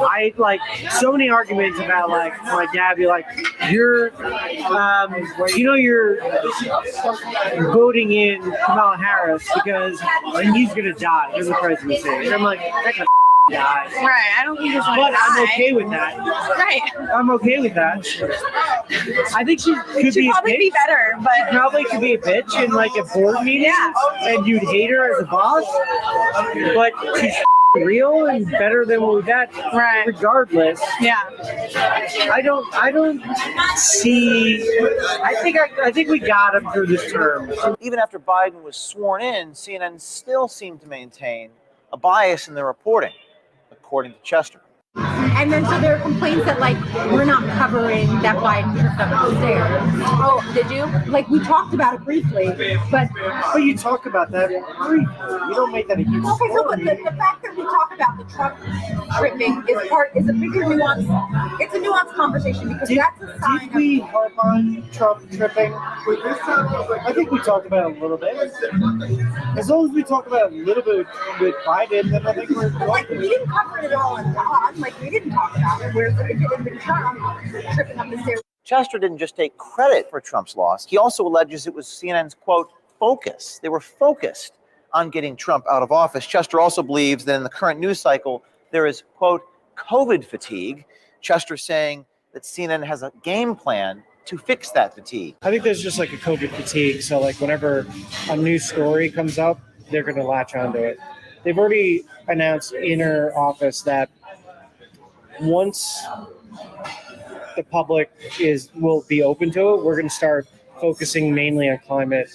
I like so many arguments about like my dad be like, you're voting in Kamala Harris because he's gonna die in the presidency. And I'm like, that can die. Right. I don't think it's But I'm okay with that. Right. I'm okay with that. I think she could She'd probably be better, but she probably could be a bitch in like a board meeting, and you'd hate her as a boss. But she's real and better than what we got, right? Regardless, yeah. I don't see. I think we got him through this term. Even after Biden was sworn in, CNN still seemed to maintain a bias in their reporting, according to Chester. And then so there are complaints that like we're not covering that Biden tripped up the stairs. Oh, did you? Like we talked about it briefly, but you talk about that briefly. You don't make that a huge okay, so but the fact that we talk about the Trump tripping is a bigger nuance. It's a nuanced conversation because that's a sign. Did we harp on Trump tripping? I think we talked about it a little bit. As long as we talk about it a little bit with Biden, then I think we're like we didn't cover it at all in God. Like we didn't talk about it. Whereas if it had been Trump tripping up the stairs. Chester didn't just take credit for Trump's loss. He also alleges it was CNN's, quote, focus. They were focused on getting Trump out of office. Chester also believes that in the current news cycle, there is, quote, COVID fatigue. Chester saying that CNN has a game plan to fix that fatigue. I think there's just like a COVID fatigue. So like whenever a new story comes up, they're going to latch onto it. They've already announced in her office that once the public will be open to it, we're going to start focusing mainly on climate,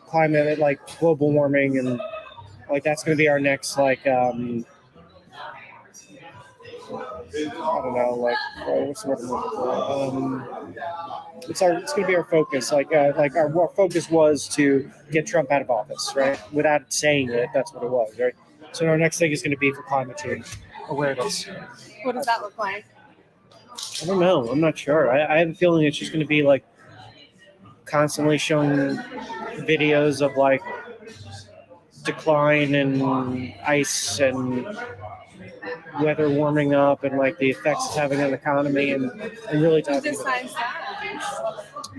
climate like global warming, and like that's going to be our next like I don't know, like what's the word I'm looking for? It's going to be our focus. Like our focus was to get Trump out of office, right? Without saying it, that's what it was, right? So our next thing is going to be for climate change awareness. What does that look like? I don't know. I'm not sure. I have a feeling it's just going to be like constantly showing videos of like decline in ice and weather warming up and like the effects it's having on the economy and really Who talking decides that?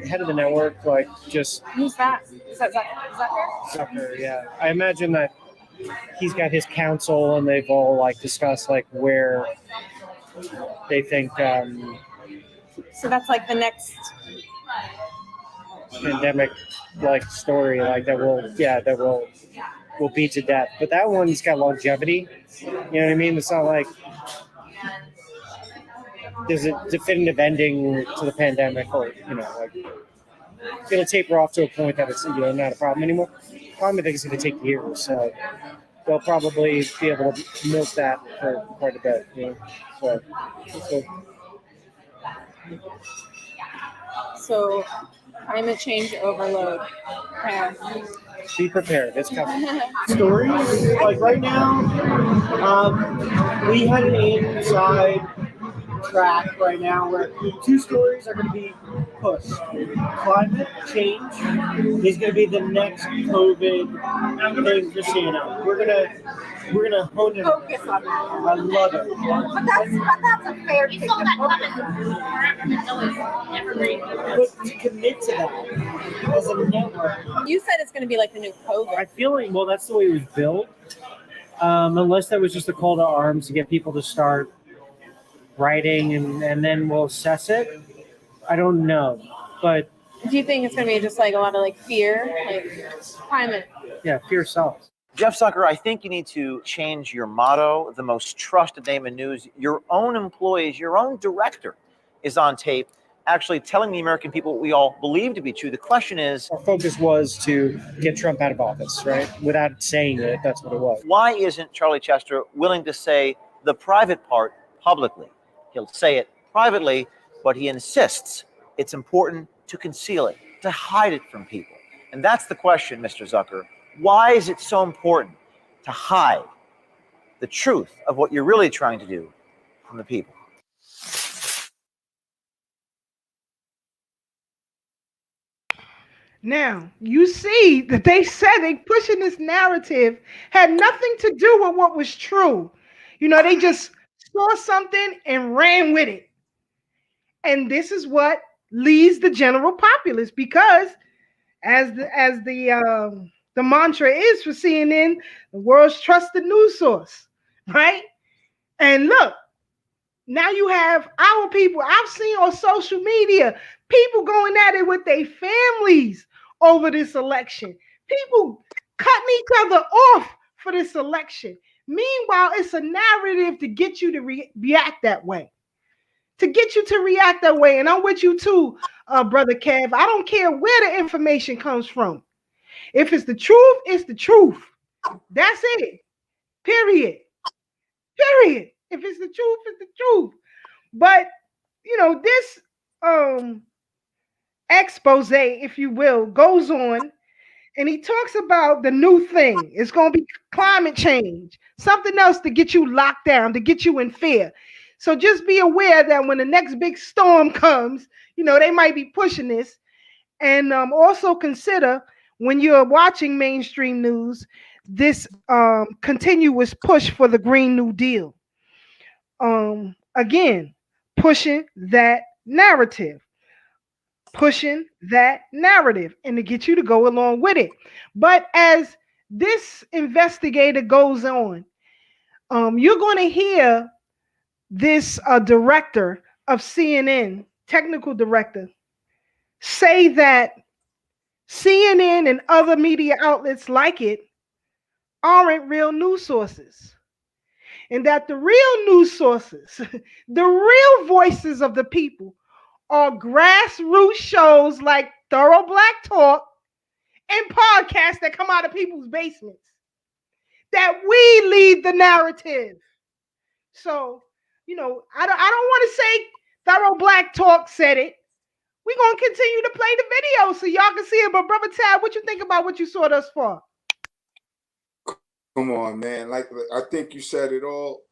head of the network, like just Who's that? Is that Zucker? Zucker, yeah. I imagine that he's got his council and they've all like discussed like where they think So that's like the next pandemic like story like that will be to death. But that one's got longevity. You know what I mean? It's not like there's a definitive ending to the pandemic, or like it'll taper off to a point that it's not a problem anymore. I think it's going to take years, so they'll probably be able to milk that for quite a bit. So climate change overload. Be prepared. It's coming. Stories like right now, we had an inside track right now where 2 stories are going to be pushed. Climate change is going to be the next COVID thing for CNN. We're gonna hone it. Focus on that. I love it. But that's a fair thing But to commit to that as a network. You said it's going to be like the new COVID. I feel like, well, that's the way it was built. Unless that was just a call to arms to get people to start writing and then we'll assess it. I don't know. But do you think it's going to be just like a lot of like fear, like climate? Yeah, fear sells. Jeff Zucker, I think you need to change your motto, the most trusted name in news. Your own employees, your own director is on tape actually telling the American people what we all believe to be true. The question is... Our focus was to get Trump out of office, right? Without saying it, that's what it was. Why isn't Charlie Chester willing to say the private part publicly? He'll say it privately, but he insists it's important to conceal it, to hide it from people. And that's the question, Mr. Zucker. Why is it so important to hide the truth of what you're really trying to do from the people? Now, you see that they said they pushing this narrative had nothing to do with what was true. They just saw something and ran with it. And this is what leads the general populace, because as the mantra is for CNN, the world's trusted news source, right? And look, now you have our people. I've seen on social media people going at it with their families over this election. People cutting each other off for this election. Meanwhile, it's a narrative to get you to react that way. To get you to react that way. And I'm with you too, Brother Kev. I don't care where the information comes from. If it's the truth, it's the truth. That's it. Period. Period. If it's the truth, it's the truth. But, you know, this expose, if you will, goes on, and he talks about the new thing. It's going to be climate change, something else to get you locked down, to get you in fear. So just be aware that when the next big storm comes, you know, they might be pushing this. And also consider, when you're watching mainstream news, this continuous push for the Green New Deal. Again, pushing that narrative, and to get you to go along with it. But as this investigator goes on, you're going to hear this director of CNN, technical director, say that CNN and other media outlets like it aren't real news sources. And that the real news sources, the real voices of the people, are grassroots shows like Thorough Black Talk and podcasts that come out of people's basements. That we lead the narrative. So, you know, I don't want to say Thorough Black Talk said it. We're going to continue to play the video so y'all can see it. But Brother Tad, what you think about what you saw thus far? Come on, man. Like, I think you said it all.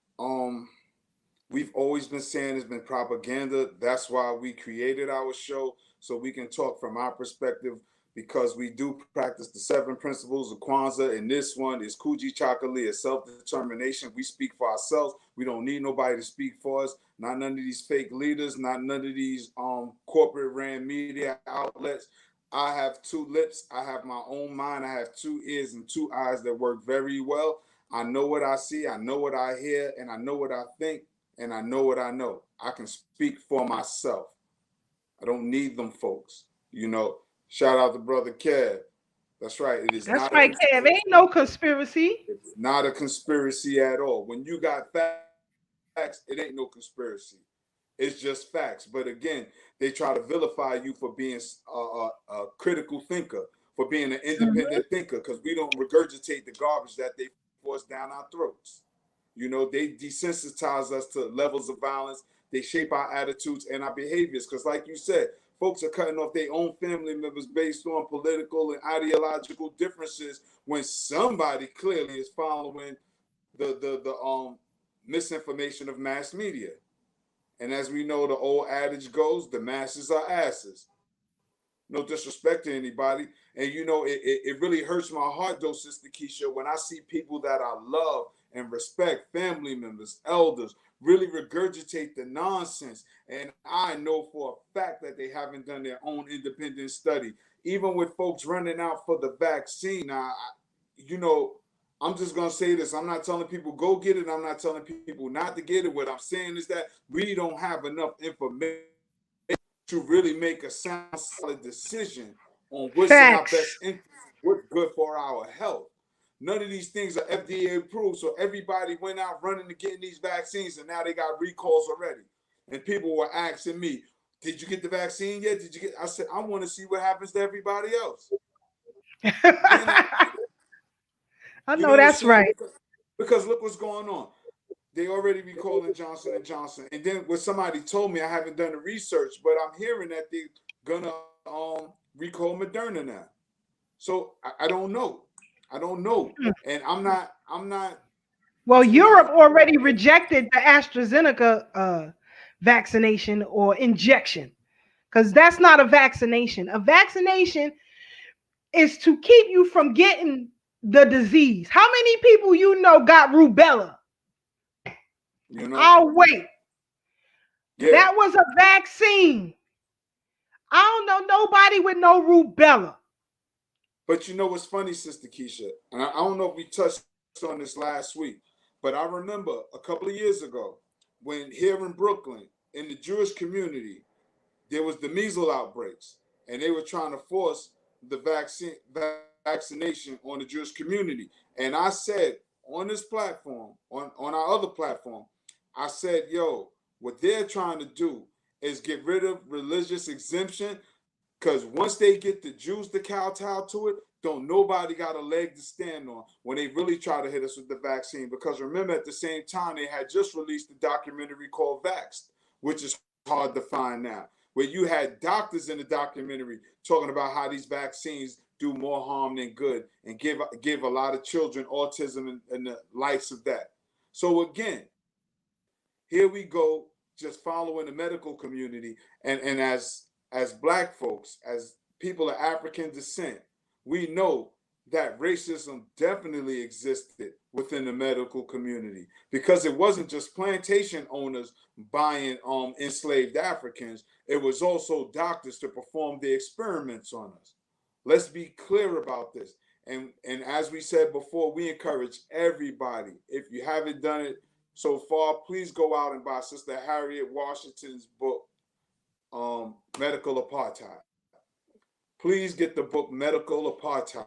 We've always been saying it's been propaganda. That's why we created our show, so we can talk from our perspective, because we do practice the 7 principles of Kwanzaa, and this one is Kuji Chakali, is self-determination. We speak for ourselves. We don't need nobody to speak for us. Not none of these fake leaders, not none of these corporate ran media outlets. I have 2 lips. I have my own mind. I have 2 ears and 2 eyes that work very well. I know what I see. I know what I hear, and I know what I think, and I know what I know. I can speak for myself. I don't need them folks. You know, shout out to Brother Kev. That's right. It is. That's right, Kev. Ain't no conspiracy. It's not a conspiracy at all. When you got facts, it ain't no conspiracy. It's just facts. But again, they try to vilify you for being a critical thinker, for being an independent thinker, because we don't regurgitate the garbage that they force down our throats. You know, they desensitize us to levels of violence. They shape our attitudes and our behaviors. Because like you said, folks are cutting off their own family members based on political and ideological differences, when somebody clearly is following the misinformation of mass media. And as we know, the old adage goes, the masses are asses. No disrespect to anybody. And, you know, it really hurts my heart, though, Sister Keisha, when I see people that I love and respect, family members, elders, really regurgitate the nonsense. And I know for a fact that they haven't done their own independent study. Even with folks running out for the vaccine, you know, I'm just going to say this. I'm not telling people go get it. I'm not telling people not to get it. What I'm saying is that we don't have enough information to really make a sound, solid decision on what's in our best interest, what's good for our health. None of these things are FDA approved. So everybody went out running to getting these vaccines, and now they got recalls already. And people were asking me, did you get the vaccine yet? Did you get? I said, I want to see what happens to everybody else. I know that's right. Because look what's going on. They already recalling Johnson & Johnson. And then what somebody told me, I haven't done the research, but I'm hearing that they're going to recall Moderna now. So I don't know. I don't know. And I'm not. Well, Europe already rejected the AstraZeneca vaccination or injection, because that's not a vaccination. A vaccination is to keep you from getting the disease. How many people you know got rubella? You know? Oh, wait. Yeah. That was a vaccine. I don't know nobody with no rubella. But you know what's funny, Sister Keisha? And I don't know if we touched on this last week, but I remember a couple of years ago when here in Brooklyn, in the Jewish community, there was the measles outbreaks, and they were trying to force the vaccination on the Jewish community. And I said on this platform, on our other platform, I said, yo, what they're trying to do is get rid of religious exemption, because once they get the Jews to kowtow to it, don't nobody got a leg to stand on when they really try to hit us with the vaccine. Because remember, at the same time, they had just released a documentary called Vaxxed, which is hard to find now, where you had doctors in the documentary talking about how these vaccines do more harm than good and give a lot of children autism and the likes of that. So again, here we go, just following the medical community. And as Black folks, as people of African descent, we know that racism definitely existed within the medical community, because it wasn't just plantation owners buying enslaved Africans. It was also doctors to perform the experiments on us. Let's be clear about this. And as we said before, we encourage everybody, if you haven't done it so far, please go out and buy Sister Harriet Washington's book, Medical Apartheid. Please get the book Medical Apartheid,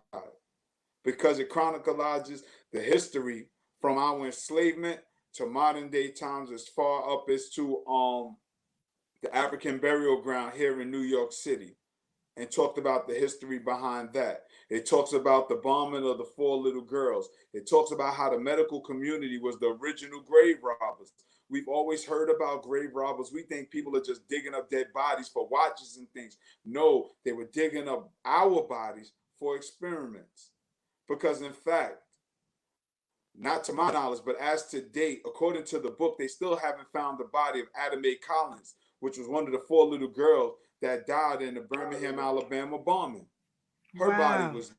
because it chronicles the history from our enslavement to modern day times, as far up as to the African burial ground here in New York City, and talked about the history behind that. It talks about the bombing of the 4 little girls. It talks about how the medical community was the original grave robbers. We've always heard about grave robbers. We think people are just digging up dead bodies for watches and things. No, they were digging up our bodies for experiments. Because in fact, not to my knowledge, but as to date, according to the book, they still haven't found the body of Ada Mae Collins, which was one of the 4 little girls that died in the Birmingham, Alabama bombing. Her body was,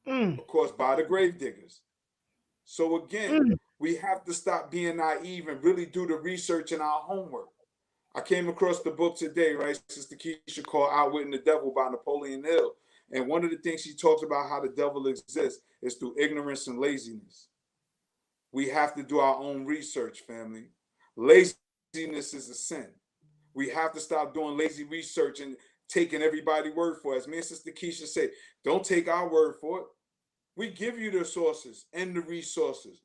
of course, by the grave diggers. So again, we have to stop being naive and really do the research and our homework. I came across the book today, right, Sister Keisha, called Outwitting the Devil by Napoleon Hill. And one of the things she talks about how the devil exists is through ignorance and laziness. We have to do our own research, family. Laziness is a sin. We have to stop doing lazy research and taking everybody's word for it. As me and Sister Keisha say, don't take our word for it. We give you the sources and the resources.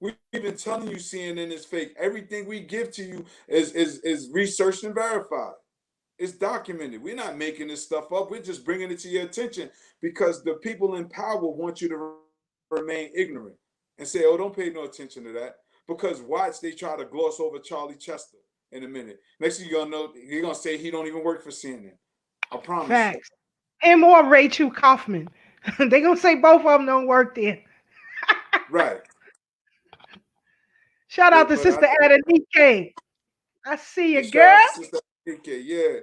We've been telling you CNN is fake. Everything we give to you is researched and verified. It's documented. We're not making this stuff up. We're just bringing it to your attention because the people in power want you to remain ignorant and say, oh, don't pay no attention to that. Because watch, they try to gloss over Charlie Chester in a minute. Next thing you're going to know, you're going to say he don't even work for CNN. I promise. Facts. And more Rachel Kaufman. They're going to say both of them don't work there. Right. Shout out to Sister Adenike. I see you, girl. Sister Adenike, yeah.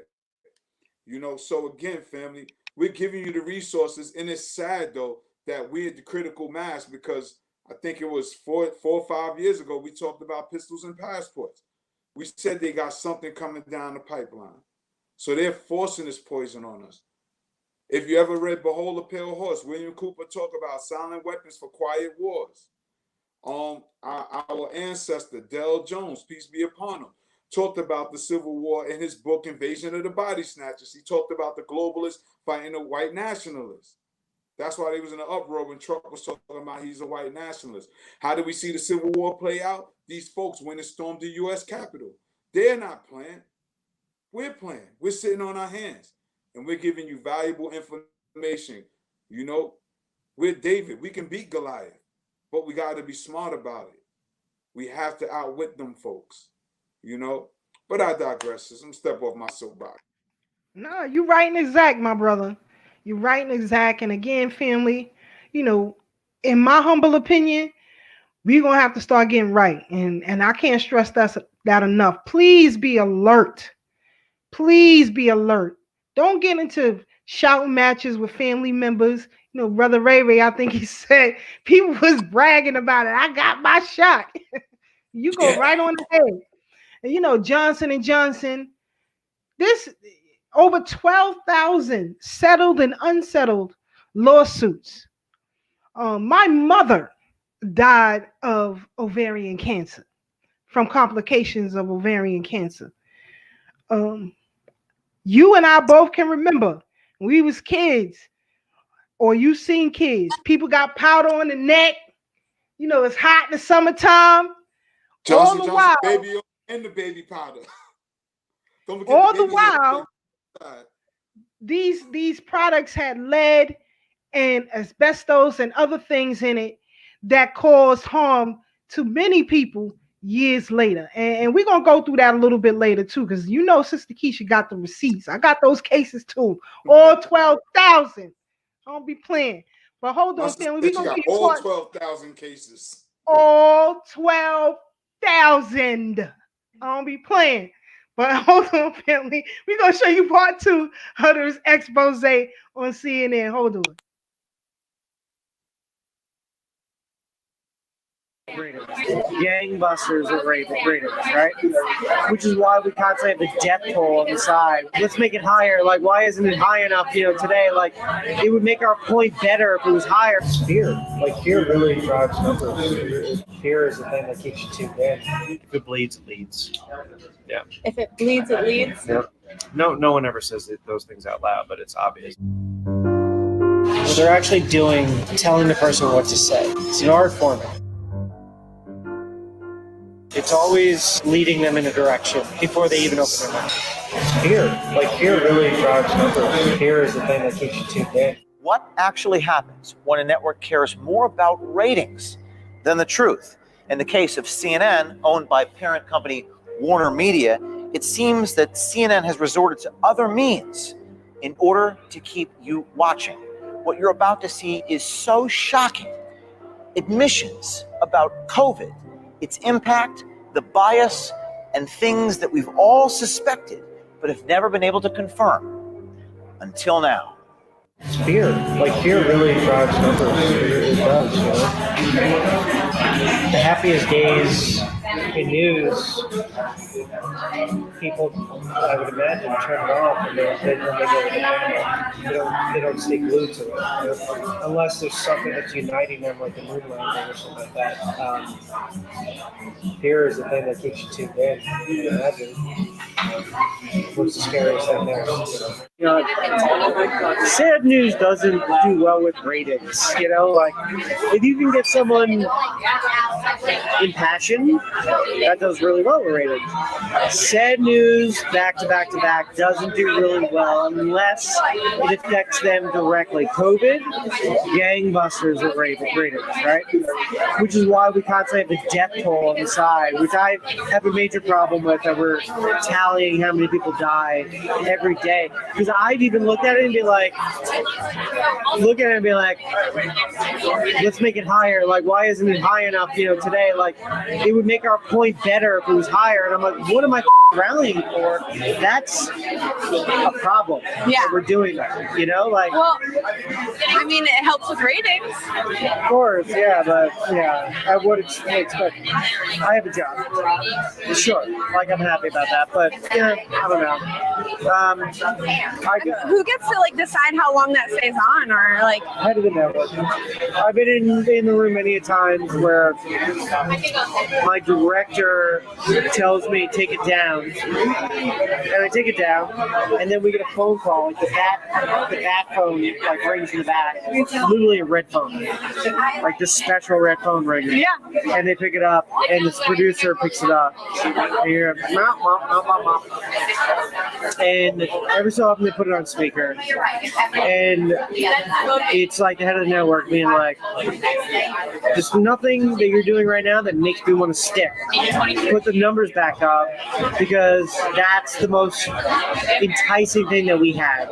You know, so again, family, we're giving you the resources, and it's sad, though, that we're at the critical mass, because I think it was 4 or 5 years ago, we talked about pistols and passports. We said they got something coming down the pipeline. So they're forcing this poison on us. If you ever read Behold a Pale Horse, William Cooper talked about silent weapons for quiet wars. Our ancestor, Del Jones, peace be upon him, talked about the Civil War in his book, Invasion of the Body Snatchers. He talked about the globalists fighting the white nationalists. That's why they was in an uproar when Trump was talking about he's a white nationalist. How did we see the Civil War play out? These folks went and stormed the U.S. Capitol. They're not playing. We're playing. We're sitting on our hands, and we're giving you valuable information. You know, we're David. We can beat Goliath, but we got to be smart about it. We have to outwit them folks, you know. But I digress. I'm step off my soapbox. No, you're right and exact, my brother. You're right and exact. And again, family, you know, in my humble opinion, we're going to have to start getting right. And I can't stress that enough. Please be alert. Please be alert. Don't get into shouting matches with family members. You know, Brother Ray, I think he said people was bragging about it. I got my shot. You go right on the head. And you know, Johnson & Johnson, this over 12,000 settled and unsettled lawsuits. My mother died of ovarian cancer, from complications of ovarian cancer. You and I both can remember when we was kids, or you seen kids, people got powder on the neck. You know, it's hot in the summertime. Johnson All the Johnson while, baby oil and the baby powder. Don't forget all the the baby while, oil. these products had lead and asbestos and other things in it that caused harm to many people years later. And we're gonna go through that a little bit later too, because you know Sister Keisha got the receipts. I got those cases too. All 12,000. I don't be playing. But hold on, family. We're gonna get all 12,000 cases. All 12,000. I don't be playing. But hold on, family. We're going to show you part 2 of this expose on CNN. Hold on. Gangbusters are rated, right? Which is why we constantly have the death toll on the side. Let's make it higher. Like, why isn't it high enough? You know, today, like, it would make our point better if it was higher. Fear really drives numbers. Fear is the thing that keeps you tuned in. If it bleeds, it leads. Yeah. If it bleeds, it leads. Yeah. No one ever says those things out loud, but it's obvious. What they're actually doing, telling the person what to say. It's an art form. It's always leading them in a direction before they even open their mouth. Fear really drives numbers. Fear is the thing that keeps you tuned in. What actually happens when a network cares more about ratings than the truth? In the case of CNN, owned by parent company Warner Media, it seems that CNN has resorted to other means in order to keep you watching. What you're about to see is so shocking. Admissions about COVID, its impact, the bias, and things that we've all suspected but have never been able to confirm until now. Fear really drives numbers. It does, you know? The happiest days in news, people, I would imagine, turn it off and they go to the camera. They don't stay glued to it, unless there's something that's uniting them, like the moon landing or something like that. Fear is the thing that keeps you tuned in. You can imagine what's the scariest thing there. You know, sad news doesn't do well with ratings. You know, like if you can get someone impassioned, that does really well with ratings. Sad news back to back to back doesn't do really well unless it affects them directly. COVID, gangbusters are rated, right? Which is why we constantly have the death toll on the side, which I have a major problem with, that we're tallying how many people die every day. Because I've even looked at it and be like, let's make it higher. Like, why isn't it high enough? You know, today, like, it would make our point better if it was higher. And I'm like, what am I rallying for? That's a problem. Yeah, that we're doing that. You know, like. Well, I mean, it helps with ratings. Of course, yeah, but yeah, I would expect. I have a job, sure. Like, I'm happy about that, but yeah, I don't know. Who gets to like decide how long that stays on, or like? Head of the network. I've been in the room many a times where my director tells me take it down, and I take it down, and then we get a phone call. Like the bat phone like rings in the back. It's literally a red phone, like this special red phone rings. Yeah. And they pick it up, and this producer picks it up. And you're mop, mop, mop, mop, mop. And every so often they put it on speaker, and it's like the head of the network being like, "There's nothing that you're doing right now that makes me want to stick. Put the numbers back up, because that's the most enticing thing that we have.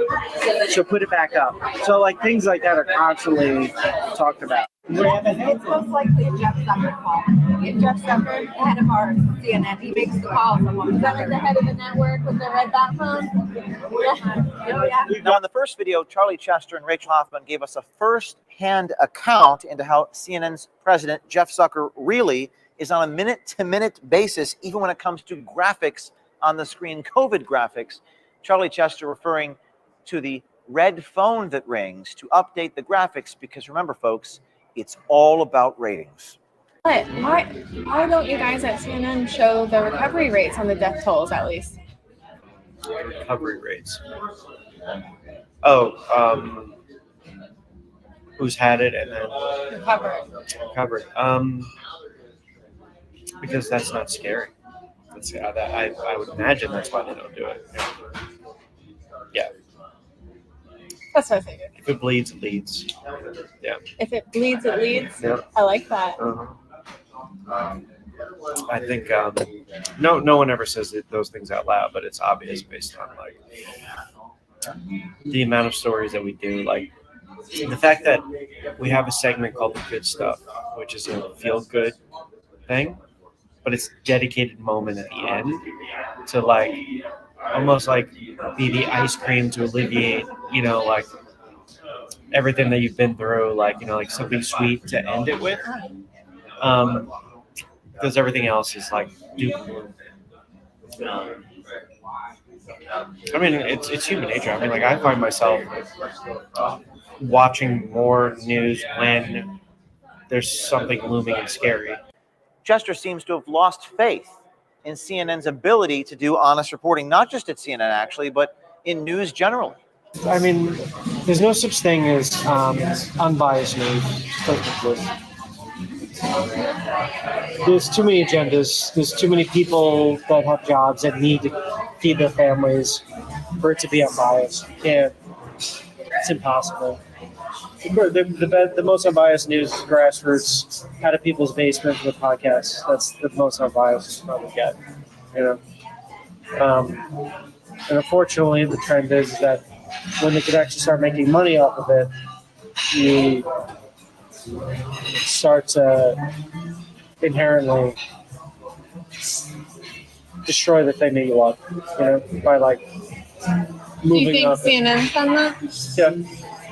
So put it back up." So like things like that are constantly talked about. It's most likely a Jeff Zucker call. If Jeff Zucker, head of our CNN, he makes the call. Is that like the head of the network with the red dot phone? Now, in the first video, Charlie Chester and Rachel Hoffman gave us a first-hand account into how CNN's president, Jeff Zucker, really is on a minute-to-minute basis, even when it comes to graphics on the screen, COVID graphics. Charlie Chester referring to the red phone that rings to update the graphics, because remember, folks, it's all about ratings. But why don't you guys at CNN show the recovery rates on the death tolls at least? Recovery rates. Oh, who's had it and then recovered. Because that's not scary. I would imagine that's why they don't do it. Yeah. That's what I figured. If it bleeds, it leads. Yeah. If it bleeds, it leads. Yep. I like that. I think no one ever says those things out loud, but it's obvious based on like the amount of stories that we do. Like the fact that we have a segment called The Good Stuff, which is a feel-good thing, but it's a dedicated moment at the end to like almost like be the ice cream to alleviate, like everything that you've been through, like, like something sweet to end it with. Because everything else is like doom and gloom. I mean, it's human nature. I mean, like I find myself watching more news when there's something looming and scary. Chester seems to have lost faith in CNN's ability to do honest reporting, not just at CNN actually, but in news generally. I mean, there's no such thing as unbiased news. There's too many agendas. There's too many people that have jobs that need to feed their families for it to be unbiased. It's impossible. The most unbiased news is grassroots, out of people's basements with podcasts. That's the most unbiased you probably get. And unfortunately, the trend is that when they could actually start making money off of it, you start to inherently destroy the thing that you love, by like moving. Do you think up. CNN's done that? Yeah.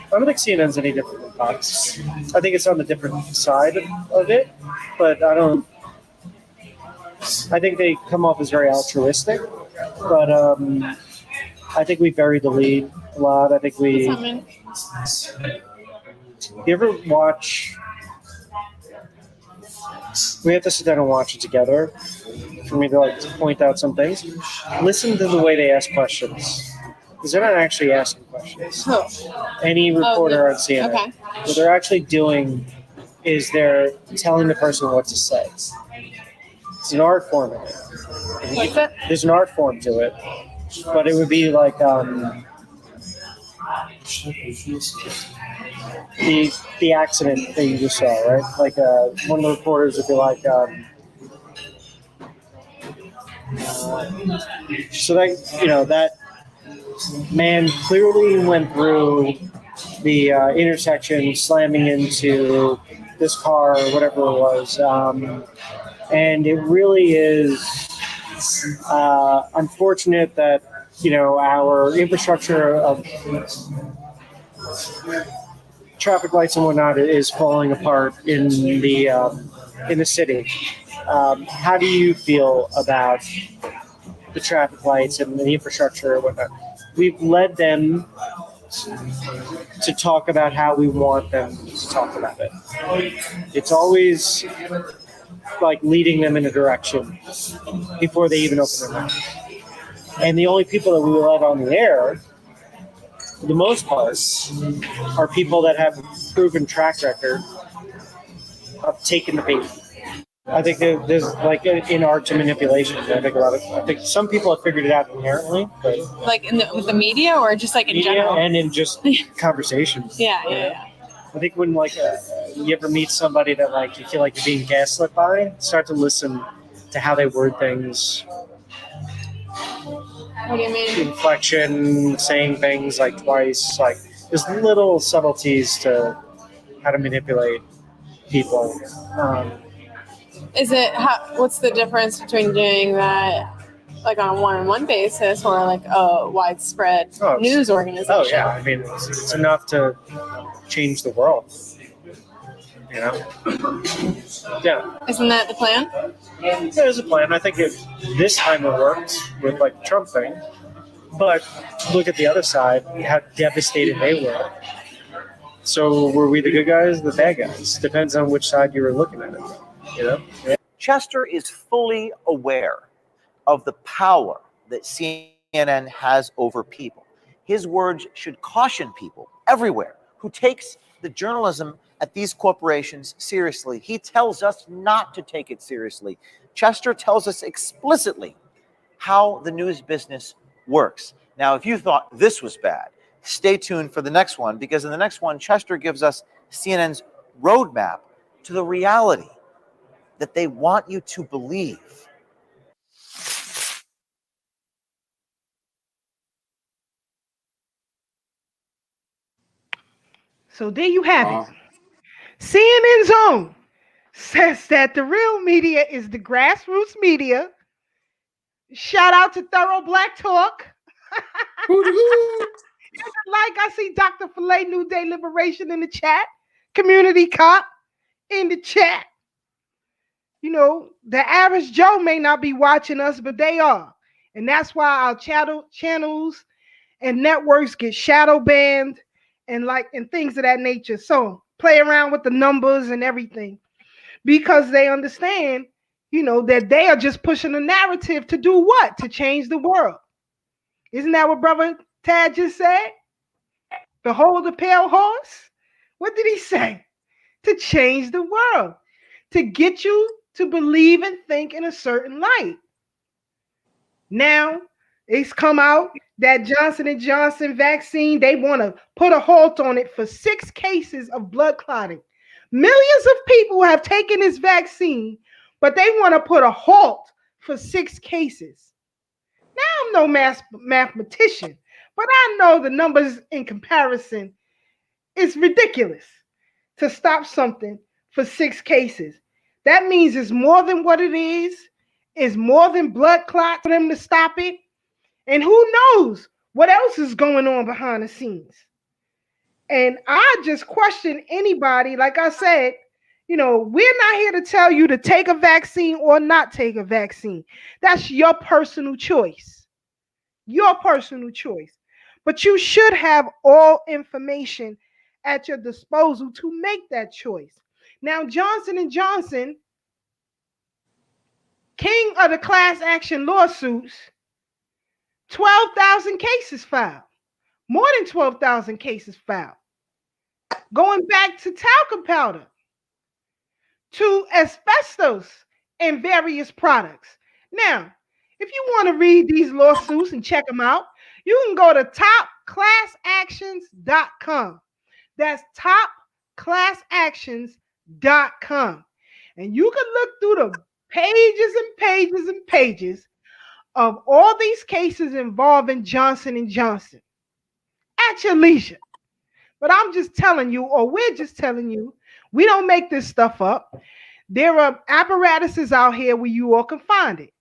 I don't think CNN's any different than Fox. I think it's on the different side of it, but I think they come off as very altruistic, but I think we buried the lead a lot. I think we... You ever watch... We have to sit down and watch it together for me to like point out some things. Listen to the way they ask questions. Because they're not actually asking questions. Any reporter on CNN. Okay. What they're actually doing is they're telling the person what to say. It's an art form in it. What's it? There's an art form to it. But it would be like the accident that you just saw, right? Like one of the reporters would be like, so that, that man clearly went through the intersection, slamming into this car or whatever it was. And it really is unfortunate that, our infrastructure of traffic lights and whatnot is falling apart in the city. How do you feel about the traffic lights and the infrastructure and whatnot? We've led them to talk about how we want them to talk about it. It's always like leading them in a direction before they even open their mouth. And the only people that we let on the air, for the most part, are people that have a proven track record of taking the bait. I think there's like an art to manipulation. I think some people have figured it out inherently, but like with the media or just like in general, and in just conversations. Yeah. I think when you ever meet somebody that you feel like you're being gaslit by, start to listen to how they word things. What do you mean? Inflection, saying things like twice, there's little subtleties to how to manipulate people. What's the difference between doing that like on a one-on-one basis or like a widespread news organization? Oh yeah, I mean it's enough to change the world. You know? Yeah. Isn't that the plan? There's a plan. I think this time it worked with like the Trump thing. But look at the other side, how devastated they were. So were we the good guys, the bad guys? Depends on which side you were looking at it. You know? Yeah. Chester is fully aware of the power that CNN has over people. His words should caution people everywhere who takes the journalism at these corporations seriously. He tells us not to take it seriously. Chester tells us explicitly how the news business works. Now, if you thought this was bad, stay tuned for the next one, because in the next one, Chester gives us CNN's roadmap to the reality that they want you to believe. So there you have it. CNN's own says that the real media is the grassroots media. Shout out to Thorough Black Talk. Like, I see Dr. Filet New Day Liberation in the chat. Community Cop in the chat. You know, the average Joe may not be watching us, but they are. And that's why our channels and networks get shadow banned and things of that nature. So play around with the numbers and everything, because they understand, you know, that they are just pushing a narrative to do what? To change the world. Isn't that what Brother Tad just said? Behold the pale horse. What did he say? To change the world, to get you to believe and think in a certain light. Now it's come out that Johnson & Johnson vaccine, they want to put a halt on it for 6 cases of blood clotting. Millions of people have taken this vaccine, but they want to put a halt for 6 cases. Now, I'm no mathematician, but I know the numbers in comparison is ridiculous to stop something for 6 cases. That means it's more than what it is. It's more than blood clot for them to stop it. And who knows what else is going on behind the scenes. And I just question anybody. Like I said, you know, we're not here to tell you to take a vaccine or not take a vaccine. That's your personal choice. Your personal choice. But you should have all information at your disposal to make that choice. Now, Johnson & Johnson, king of the class action lawsuits, 12,000 cases filed. More than 12,000 cases filed. Going back to talcum powder, to asbestos and various products. Now, if you want to read these lawsuits and check them out, you can go to topclassactions.com. That's topclassactions.com. And you can look through the pages and pages and pages of all these cases involving Johnson & Johnson at your leisure. But I'm just telling you, or we're just telling you, we don't make this stuff up. There are apparatuses out here where you all can find it.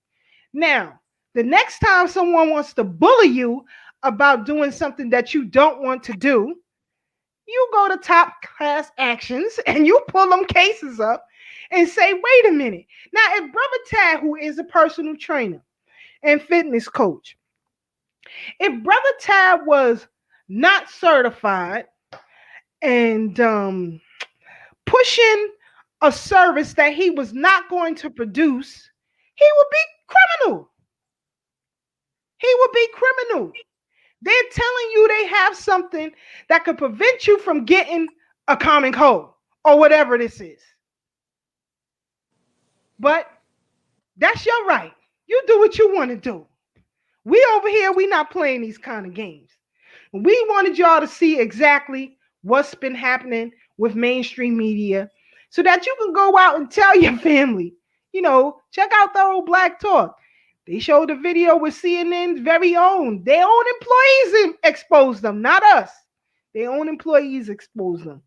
Now, the next time someone wants to bully you about doing something that you don't want to do, you go to Top Class Actions and you pull them cases up and say, wait a minute. Now, if Brother Tad, who is a personal trainer and fitness coach, if Brother Tad was not certified and pushing a service that he was not going to produce, he would be criminal. He would be criminal. They're telling you they have something that could prevent you from getting a common cold or whatever this is. But that's your right. You do what you want to do. We over here, we not playing these kind of games. We wanted y'all to see exactly what's been happening with mainstream media so that you can go out and tell your family, you know, check out Thorough Black Talk. They showed a video with CNN's very own. Their own employees exposed them, not us. Their own employees exposed them.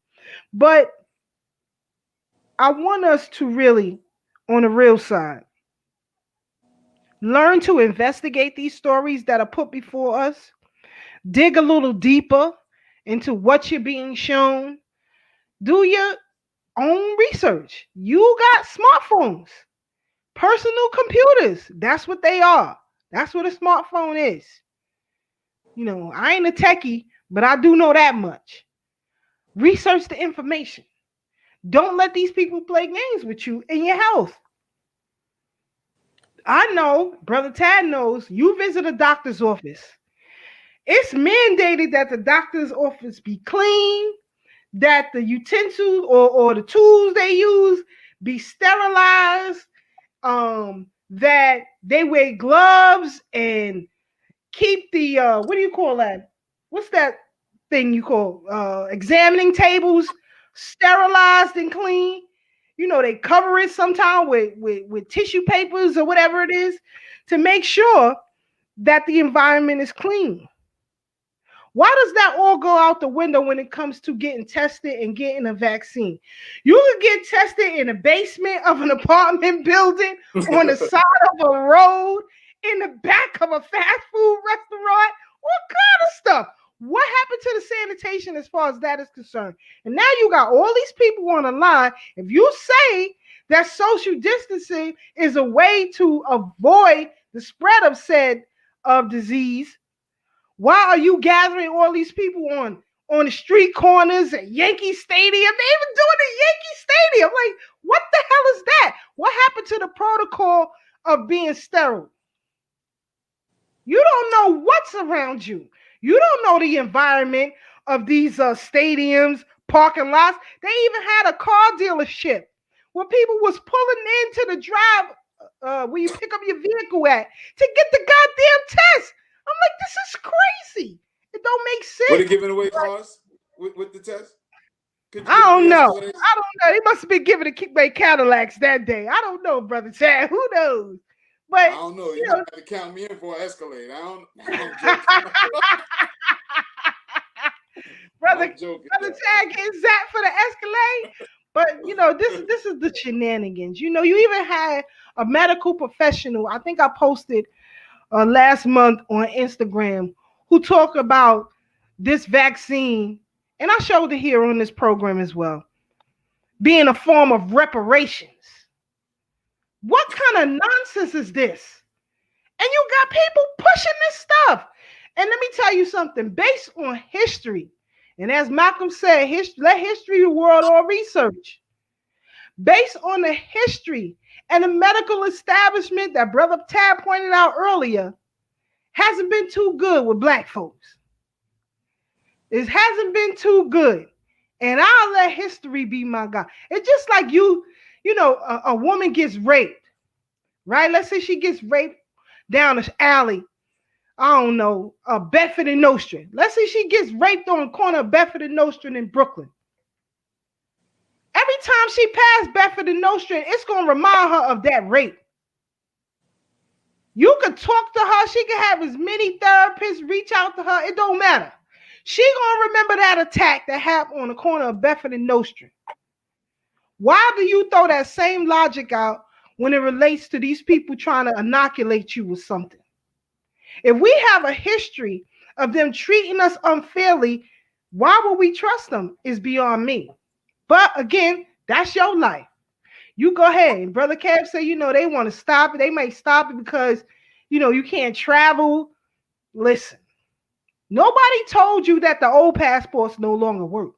But I want us to really, on the real side, Learn to investigate these stories that are put before us. Dig a little deeper into what you're being shown. Do your own research. You got smartphones, personal computers. That's what they are. That's what a smartphone is. I ain't a techie, but I do know that much. Research the information. Don't let these people play games with you and your health. I know, Brother Tad knows, you visit a doctor's office. It's mandated that the doctor's office be clean, that the utensils or the tools they use be sterilized, that they wear gloves and keep the what do you call that? What's that thing you call examining tables sterilized and clean? They cover it sometime with tissue papers or whatever it is to make sure that the environment is clean. Why does that all go out the window when it comes to getting tested and getting a vaccine? You can get tested in the basement of an apartment building, on the side of a road, in the back of a fast food restaurant, all kind of stuff. What happened to the sanitation as far as that is concerned? And now you got all these people on the line. If you say that social distancing is a way to avoid the spread of said disease, why are you gathering all these people on the street corners at Yankee Stadium? They even doing it at Yankee Stadium. Like, what the hell is that? What happened to the protocol of being sterile? You don't know what's around you. You don't know the environment of these stadiums, parking lots. They even had a car dealership where people was pulling into the drive where you pick up your vehicle at to get the goddamn test. I'm like, this is crazy. It don't make sense. Were they giving away cars with the test? I don't know. They must have been giving away Cadillacs that day. I don't know, Brother Chad. Who knows? But I don't know. You have to count me in for an Escalade. Brother Chad getting zapped for the Escalade. But this is the shenanigans. You even had a medical professional. I think I posted last month on Instagram who talked about this vaccine, and I showed it here on this program as well, being a form of reparations. What kind of nonsense is this? And you got people pushing this stuff. And let me tell you something, based on history, and as Malcolm said, let history reward all research. Based on the history and the medical establishment that Brother Tab pointed out earlier, hasn't been too good with black folks. It hasn't been too good. And I'll let history be my guide. It's just like a woman gets raped, right? Let's say she gets raped down the alley. I don't know, Bedford and Nostrand. Let's say she gets raped on the corner of Bedford and Nostrand in Brooklyn. Every time she passed Bedford and Nostrand, it's going to remind her of that rape. You could talk to her. She can have as many therapists reach out to her. It don't matter. She gonna remember that attack that happened on the corner of Bedford and Nostrand. Why do you throw that same logic out when it relates to these people trying to inoculate you with something? If we have a history of them treating us unfairly, why would we trust them is beyond me. But again, that's your life. You go ahead. And Brother Kev say, they want to stop it. They may stop it because, you can't travel. Listen, nobody told you that the old passports no longer work.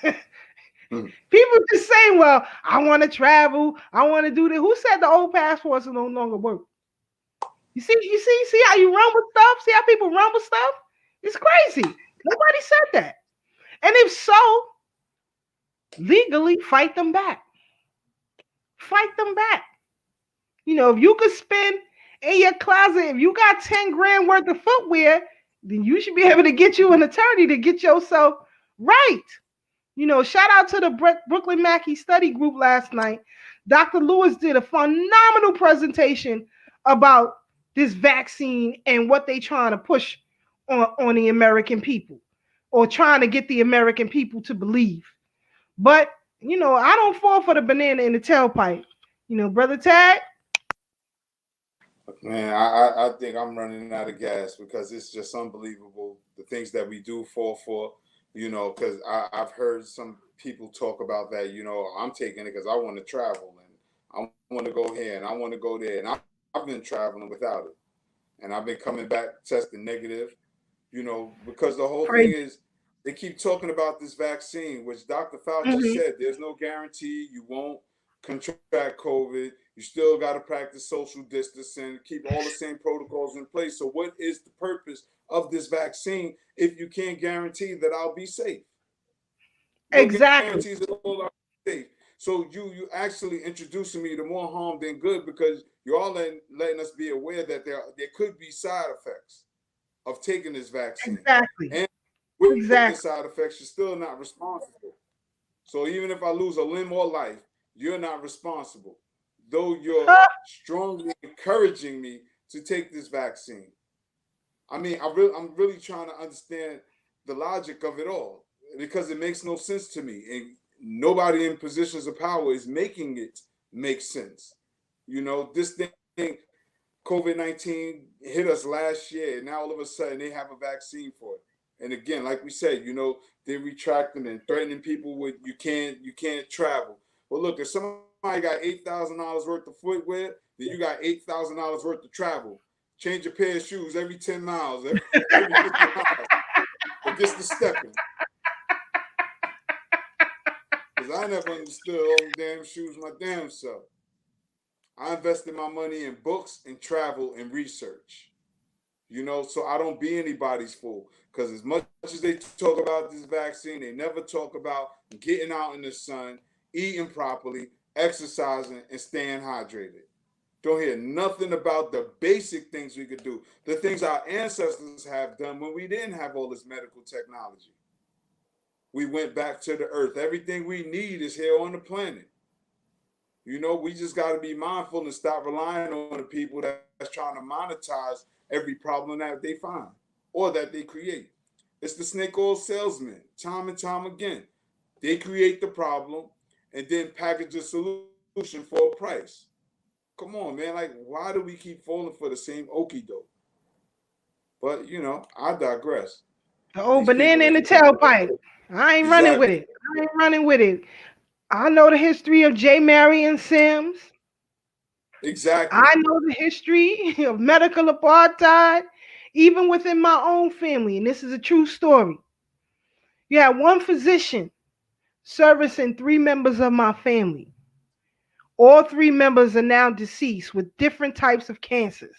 People just saying, well, I want to travel. I want to do this. Who said the old passports no longer work? You see how you run with stuff? See how people run with stuff? It's crazy. Nobody said that. And if so, legally fight them back. Fight them back. If you could spend in your closet, if you got 10 grand worth of footwear, then you should be able to get you an attorney to get yourself right. Shout out to the Brooklyn Mackey study group last night. Dr. Lewis did a phenomenal presentation about this vaccine and what they trying to push on the American people, or trying to get the American people to believe. But, I don't fall for the banana in the tailpipe. Brother Tag? Man, I think I'm running out of gas because it's just unbelievable the things that we do fall for, because I've heard some people talk about that, I'm taking it because I want to travel and I want to go here and I want to go there. And I've been traveling without it. And I've been coming back testing negative, because the whole thing is they keep talking about this vaccine, which Dr. Fauci said there's no guarantee you won't contract COVID. You still got to practice social distancing, keep all the same protocols in place. So what is the purpose of this vaccine if you can't guarantee that I'll be safe? No guarantees at all I'll be safe. So you actually introducing me to more harm than good because you're all letting us be aware that there could be side effects of taking this vaccine. Exactly. And with the side effects, you're still not responsible. So even if I lose a limb or life, you're not responsible, though you're strongly encouraging me to take this vaccine. I mean, I'm really trying to understand the logic of it all because it makes no sense to me. And nobody in positions of power is making it make sense. This thing, COVID-19 hit us last year, and now all of a sudden they have a vaccine for it. And again, like we said, they're retracting and threatening people with you can't travel. Well, look, if somebody got $8,000 worth of footwear, then you got $8,000 worth of travel. Change a pair of shoes every 10 miles, every 50 miles. But just the stepping. Because I never understood all them damn shoes my damn self. I invested my money in books and travel and research. So I don't be anybody's fool. Because as much as they talk about this vaccine, they never talk about getting out in the sun, eating properly, exercising, and staying hydrated. Don't hear nothing about the basic things we could do, the things our ancestors have done when we didn't have all this medical technology. We went back to the earth. Everything we need is here on the planet. We just got to be mindful and stop relying on the people that's trying to monetize every problem that they find or that they create. It's the snake oil salesman, time and time again. They create the problem and then package a solution for a price. Come on, man. Like, why do we keep falling for the same okie doke? But, I digress. The old banana in the tailpipe. I ain't running with it. I know the history of J. Marion Sims. Exactly. I know the history of medical apartheid, even within my own family. And this is a true story. You had one physician servicing 3 members of my family. All 3 members are now deceased with different types of cancers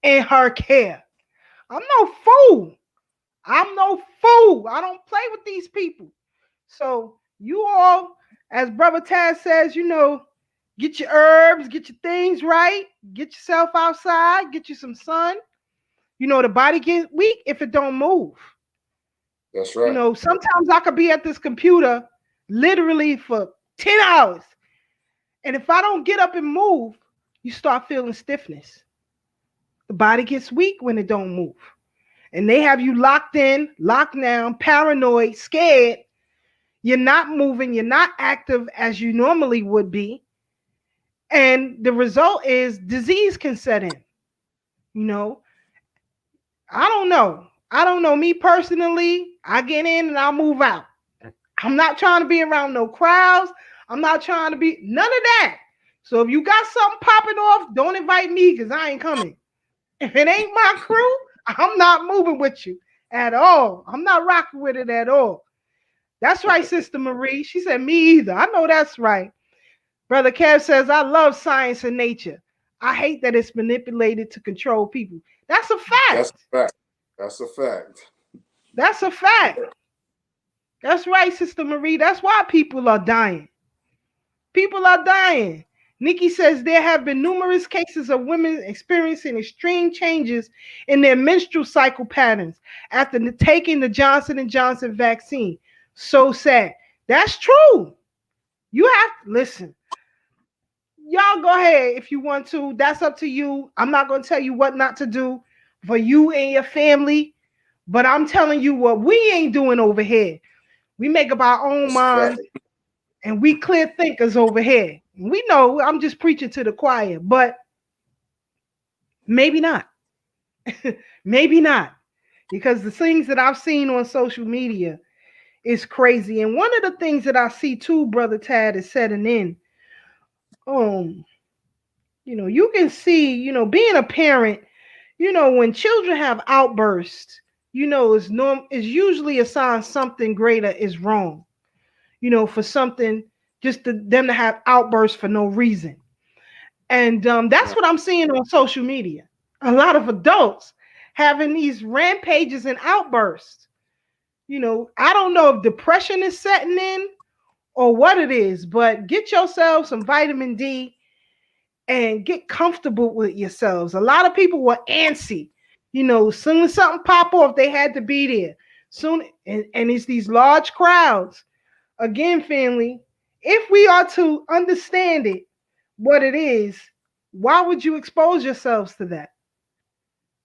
in her care. I'm no fool. I don't play with these people. So you all, as Brother Taz says, get your herbs, get your things right, get yourself outside, get you some sun. The body gets weak if it don't move. That's right. Sometimes I could be at this computer literally for 10 hours. And if I don't get up and move, you start feeling stiffness. The body gets weak when it don't move. And they have you locked in, locked down, paranoid, scared. You're not moving. You're not active as you normally would be. And the result is disease can set in. I don't know. Me personally, I get in and I'll move out. I'm not trying to be around no crowds. I'm not trying to be none of that. So if you got something popping off, don't invite me because I ain't coming. If it ain't my crew, I'm not moving with you at all. I'm not rocking with it at all. That's right, Sister Marie. She said, me either. I know that's right. Brother Kev says, I love science and nature. I hate that it's manipulated to control people. That's a fact. That's a fact. That's a fact. That's right, Sister Marie. That's why people are dying. People are dying. Nikki says there have been numerous cases of women experiencing extreme changes in their menstrual cycle patterns after taking the Johnson & Johnson vaccine. So sad. That's true. You have to listen. Y'all go ahead if you want to. That's up to you. I'm not going to tell you what not to do for you and your family, but I'm telling you what we ain't doing over here. We make up our own minds, and we clear thinkers over here. We know I'm just preaching to the choir, but Maybe not. Maybe not. Because the things that I've seen on social media is crazy. And one of the things that I see too, Brother Tad, is setting in. You can see, being a parent, when children have outbursts, is usually a sign something greater is wrong. For something them to have outbursts for no reason. And that's what I'm seeing on social media. A lot of adults having these rampages and outbursts. I don't know if depression is setting in or what it is, but get yourself some vitamin D and get comfortable with yourselves. A lot of people were antsy. Soon as something pop off, they had to be there. And it's these large crowds. Again, family, if we are to understand it, what it is, why would you expose yourselves to that?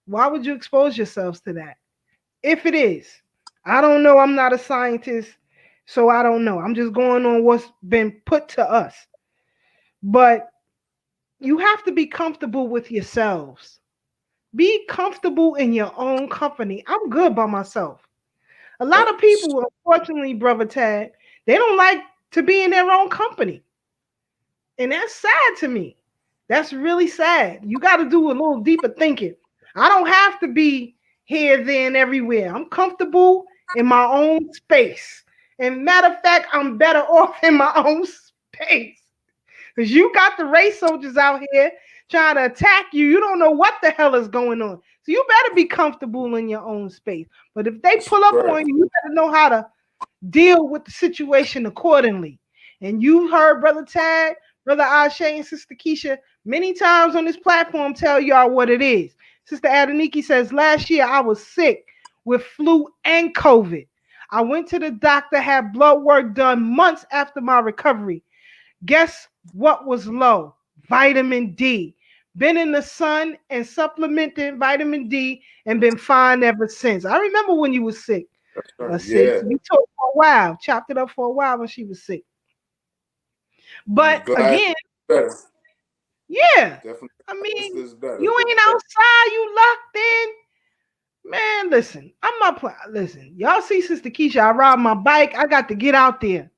Why would you expose yourselves to that? If it is, I don't know. I'm not a scientist, so I don't know. I'm just going on what's been put to us. But you have to be comfortable with yourselves. Be comfortable in your own company. I'm good by myself. A lot of people, unfortunately, Brother Tad, they don't like to be in their own company. And that's sad to me. That's really sad. You got to do a little deeper thinking. I don't have to be here, there, and everywhere. I'm comfortable in my own space. And matter of fact, I'm better off in my own space. Because you got the race soldiers out here trying to attack you. You don't know what the hell is going on. So you better be comfortable in your own space. But if they pull up on you, you better know how to deal with the situation accordingly. And you heard Brother Tad, Brother Ashe, and Sister Keisha many times on this platform tell y'all what it is. Sister Adeniki says, last year I was sick with flu and COVID. I went to the doctor, had blood work done months after my recovery. Guess what was low? Vitamin D. Been in the sun and supplemented vitamin D and been fine ever since. I remember when you were sick. Yeah. We talked for a while, chopped it up for a while when she was sick. But again, yeah, definitely. I mean, you ain't outside, you locked in. Man, listen, I'm not playing. Listen, y'all see Sister Keisha, I ride my bike. I got to get out there.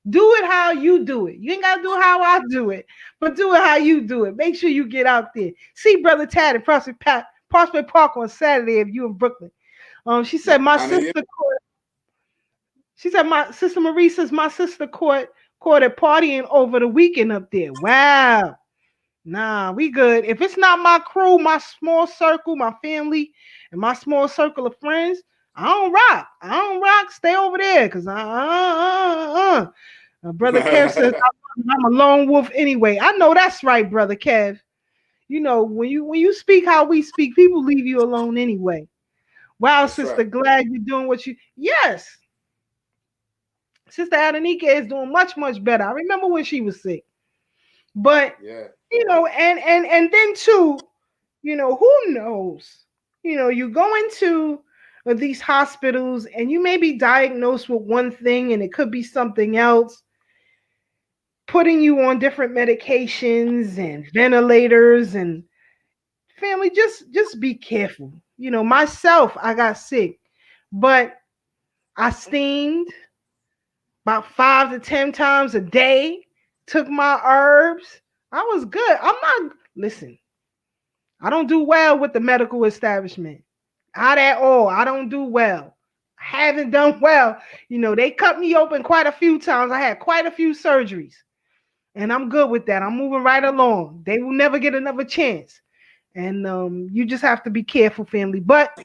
Do it how you do it. You ain't got to do how I do it, but do it how you do it. Make sure you get out there. See Brother Tad at Prospect Park on Saturday if you in Brooklyn. She said my sister Marie says my sister caught it partying over the weekend up there. Wow. Nah, we good. If it's not my crew, my small circle, my family, and my small circle of friends, I don't rock. Stay over there, because Brother Kev says I'm a lone wolf anyway. I know that's right, Brother Kev. When you speak how we speak, people leave you alone anyway. Wow, that's sister, right. Glad you're doing what you. Yes, Sister Adenike is doing much, much better. I remember when she was sick, but and then too, who knows? You go into these hospitals and you may be diagnosed with one thing and it could be something else, putting you on different medications and ventilators. And family, just be careful. Myself, I got sick, but I steamed about 5 to 10 times a day, took my herbs. I was good. Listen, I don't do well with the medical establishment. Not at all. I don't do well. I haven't done well. They cut me open quite a few times. I had quite a few surgeries. And I'm good with that. I'm moving right along. They will never get another chance. And you just have to be careful, family. But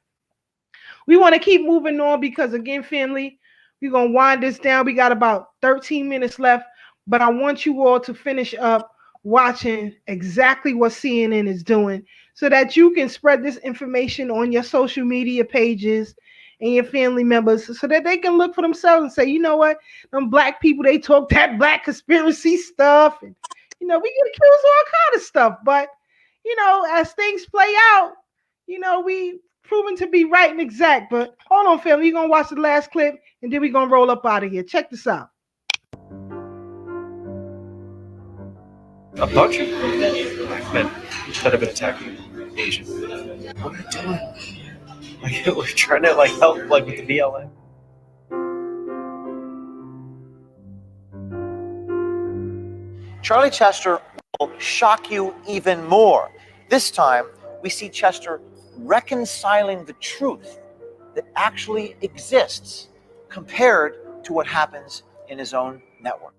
we want to keep moving on because, again, family, we're going to wind this down. We got about 13 minutes left. But I want you all to finish up watching exactly what CNN is doing so that you can spread this information on your social media pages and your family members so that they can look for themselves and say, you know what, them black people, they talk that black conspiracy stuff. And, we get accused of all kind of stuff. But, as things play out, we proven to be right and exact. But hold on, family, you're going to watch the last clip and then we're going to roll up out of here. Check this out. A bunch of black men that have been attacking Asian. What are we doing? Like, we're trying to like help like with the BLM. Charlie Chester will shock you even more. This time, we see Chester reconciling the truth that actually exists compared to what happens in his own network.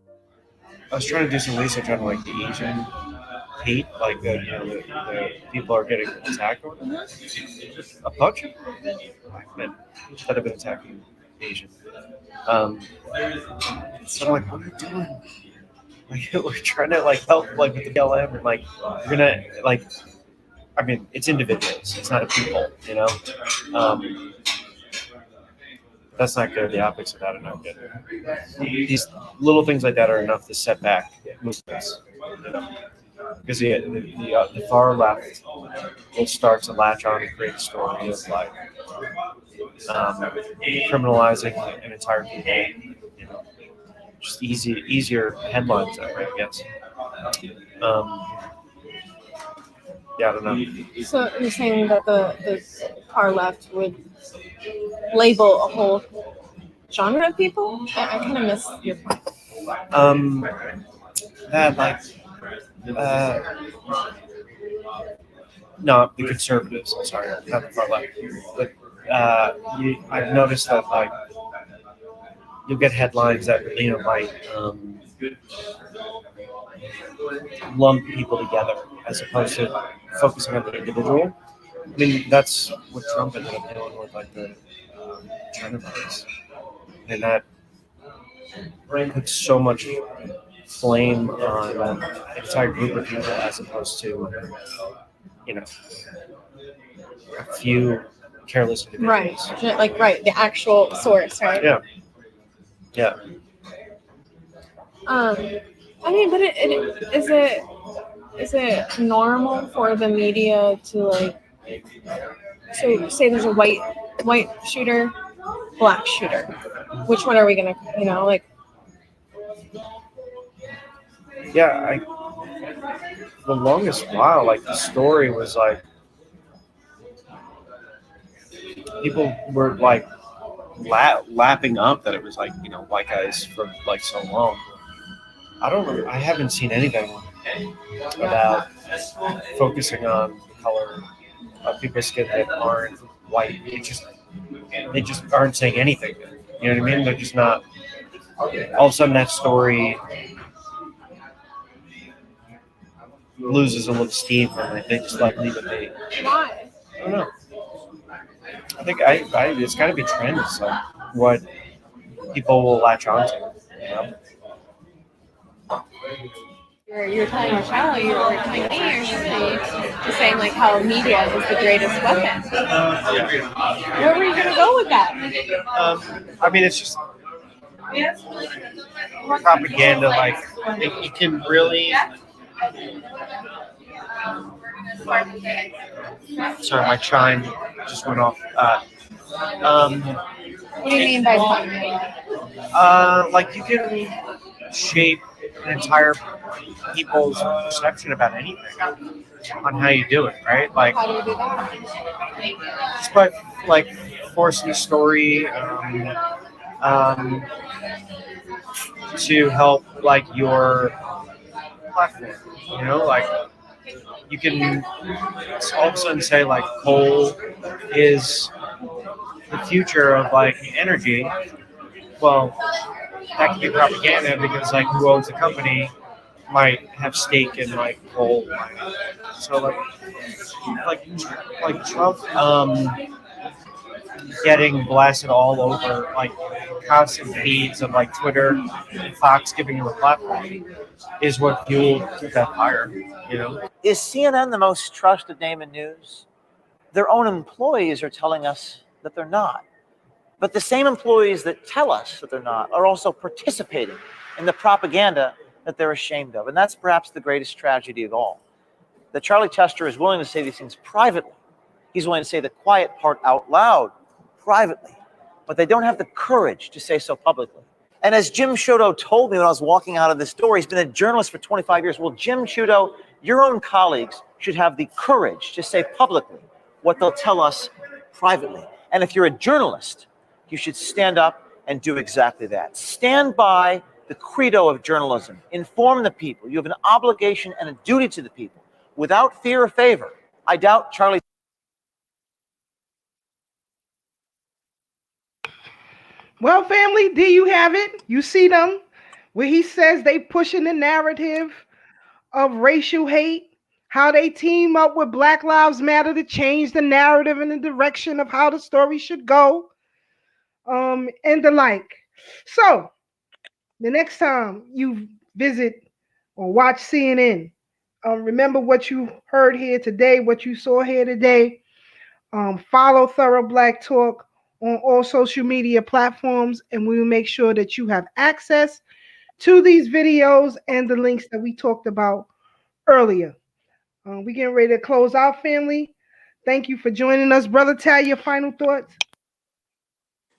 I was trying to do some research on like the Asian hate, like the people are getting attacked or whatever. A bunch of black men that have been attacking Asian. So I'm like, what are we doing? Like, we're trying to like help like with the BLM, and like we're gonna like, I mean, it's individuals, it's not a people, you know. That's not good. The optics of that are not good. These little things like that are enough to set back movements, you know? Because the far left will start to latch on and create a story of like criminalizing an entire people, you know, just easier headlines that way, I guess. Yeah, I don't know. So you're saying that the far left would label a whole genre of people? I kind of miss your point. That like, no, the conservatives. I'm sorry, not the far left. But I've noticed that like you'll get headlines that might lump people together as opposed to focusing on the individual. I mean, that's what Trump ended up doing with like the China virus, and that puts so much flame on an entire group of people as opposed to a few careless individuals. Right, the actual source, right? Yeah. I mean, but is it normal for the media to like, so say there's a white shooter, black shooter, which one are we gonna, like? Yeah, the longest while, like the story was like people were like lapping up that it was like white guys for like so long. I don't know. I haven't seen anything about focusing on the color of people's skin that aren't white. They just aren't saying anything. You know what I mean? They're just not. All of a sudden, that story loses a little steam from it. They just like leave it be. Why? I don't know. I think it's got to be trends, like what people will latch onto. You're telling Rochelle, you're telling me, you're just saying like how media is the greatest weapon. Where were you going to go with that? I mean, it's just propaganda. Like it can really. Sorry, my chime just went off. What do you mean by that? Like you can shape an entire people's perception about anything on how you do it, right? Like, how do you do that? Just by like forcing a story to help like your platform, like you can all of a sudden say like coal is the future of like energy. Well, that can be propaganda because like who owns the company might have stake in like coal mining. So like Trump getting blasted all over like constant feeds of like Twitter and Fox giving him a platform is what fueled that fire, Is CNN the most trusted name in news? Their own employees are telling us that they're not. But the same employees that tell us that they're not are also participating in the propaganda that they're ashamed of. And that's perhaps the greatest tragedy of all. That Charlie Chester is willing to say these things privately. He's willing to say the quiet part out loud privately. But they don't have the courage to say so publicly. And as Jim Sciutto told me when I was walking out of this door, he's been a journalist for 25 years. Well, Jim Sciutto, your own colleagues should have the courage to say publicly what they'll tell us privately. And if you're a journalist, you should stand up and do exactly that. Stand by the credo of journalism. Inform the people. You have an obligation and a duty to the people without fear or favor. I doubt Charlie. Well, family, there you have it. You see them where he says they pushing the narrative of racial hate, how they team up with Black Lives Matter to change the narrative in the direction of how the story should go, and the like. So the next time you visit or watch CNN, remember what you heard here today, what you saw here today. Follow Thorough Black Talk on all social media platforms, and we will make sure that you have access to these videos and the links that we talked about earlier. We getting ready to close out, family. Thank you for joining us. Brother Tal, your final thoughts?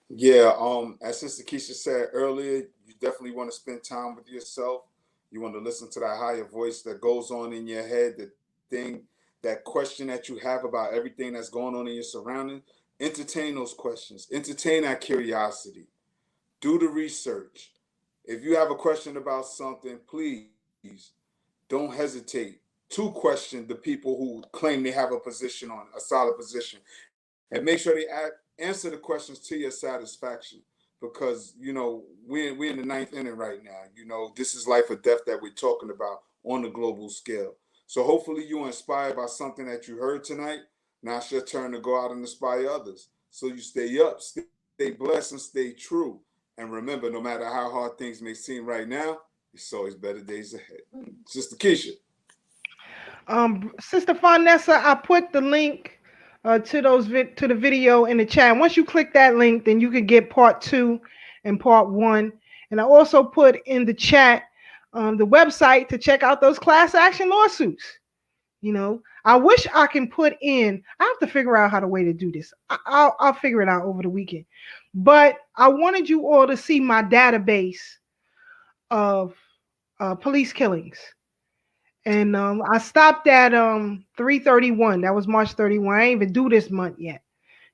Yeah, as Sister Keisha said earlier, you definitely want to spend time with yourself. You want to listen to that higher voice that goes on in your head, the thing, that question that you have about everything that's going on in your surroundings. Entertain those questions. Entertain that curiosity. Do the research. If you have a question about something, please don't hesitate to question the people who claim they have a position on a solid position, and make sure they answer the questions to your satisfaction. Because we're in the ninth inning right now. This is life or death that we're talking about on the global scale. So hopefully you were inspired by something that you heard tonight. Now it's your turn to go out and inspire others. So you stay up, stay blessed, and stay true. And remember, no matter how hard things may seem right now, it's always better days ahead. Sister Keisha. Sister Fonessa, I put the link to the video in the chat. And once you click that link, then you can get part 2 and part 1. And I also put in the chat the website to check out those class action lawsuits. I wish I can put in. I have to figure out how the way to do this. I'll figure it out over the weekend. But I wanted you all to see my database of police killings. And I stopped at 331. That was March 31. I ain't even do this month yet.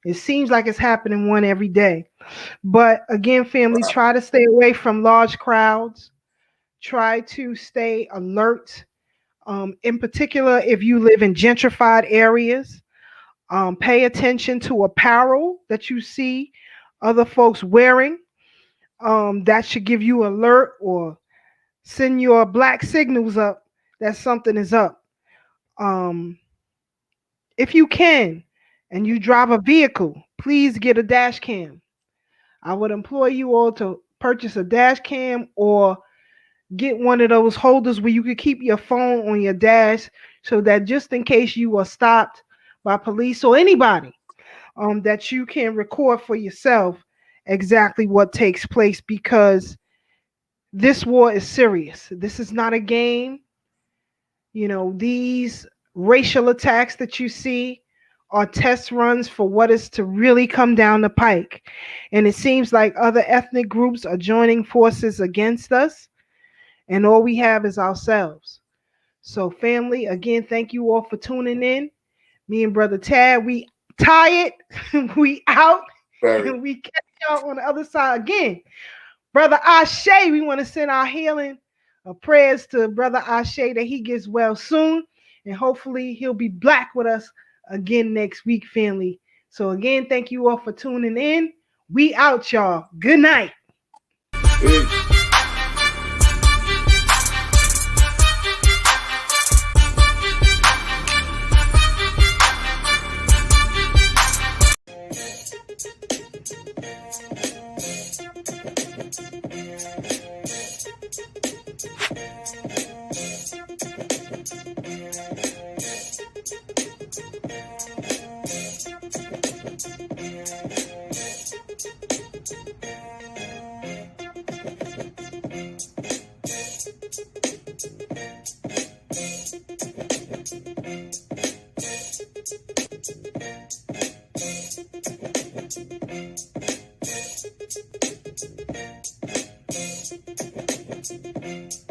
It seems like it's happening one every day. But again, family, try to stay away from large crowds. Try to stay alert. In particular, if you live in gentrified areas, pay attention to apparel that you see other folks wearing. That should give you alert or send your black signals up that something is up. If you can, and you drive a vehicle, please get a dash cam. I would implore you all to purchase a dash cam or get one of those holders where you could keep your phone on your dash, so that just in case you are stopped by police or anybody, that you can record for yourself exactly what takes place, because this war is serious. This is not a game. These racial attacks that you see are test runs for what is to really come down the pike. And it seems like other ethnic groups are joining forces against us, and all we have is ourselves. So family, again, thank you all for tuning in. Me and Brother Tad, we tired, we out, and we catch y'all on the other side again. Brother Ashe, we want to send our healing prayers to Brother Ashe that he gets well soon, and hopefully he'll be back with us again next week, family. So again, thank you all for tuning in. We out, y'all. Good night.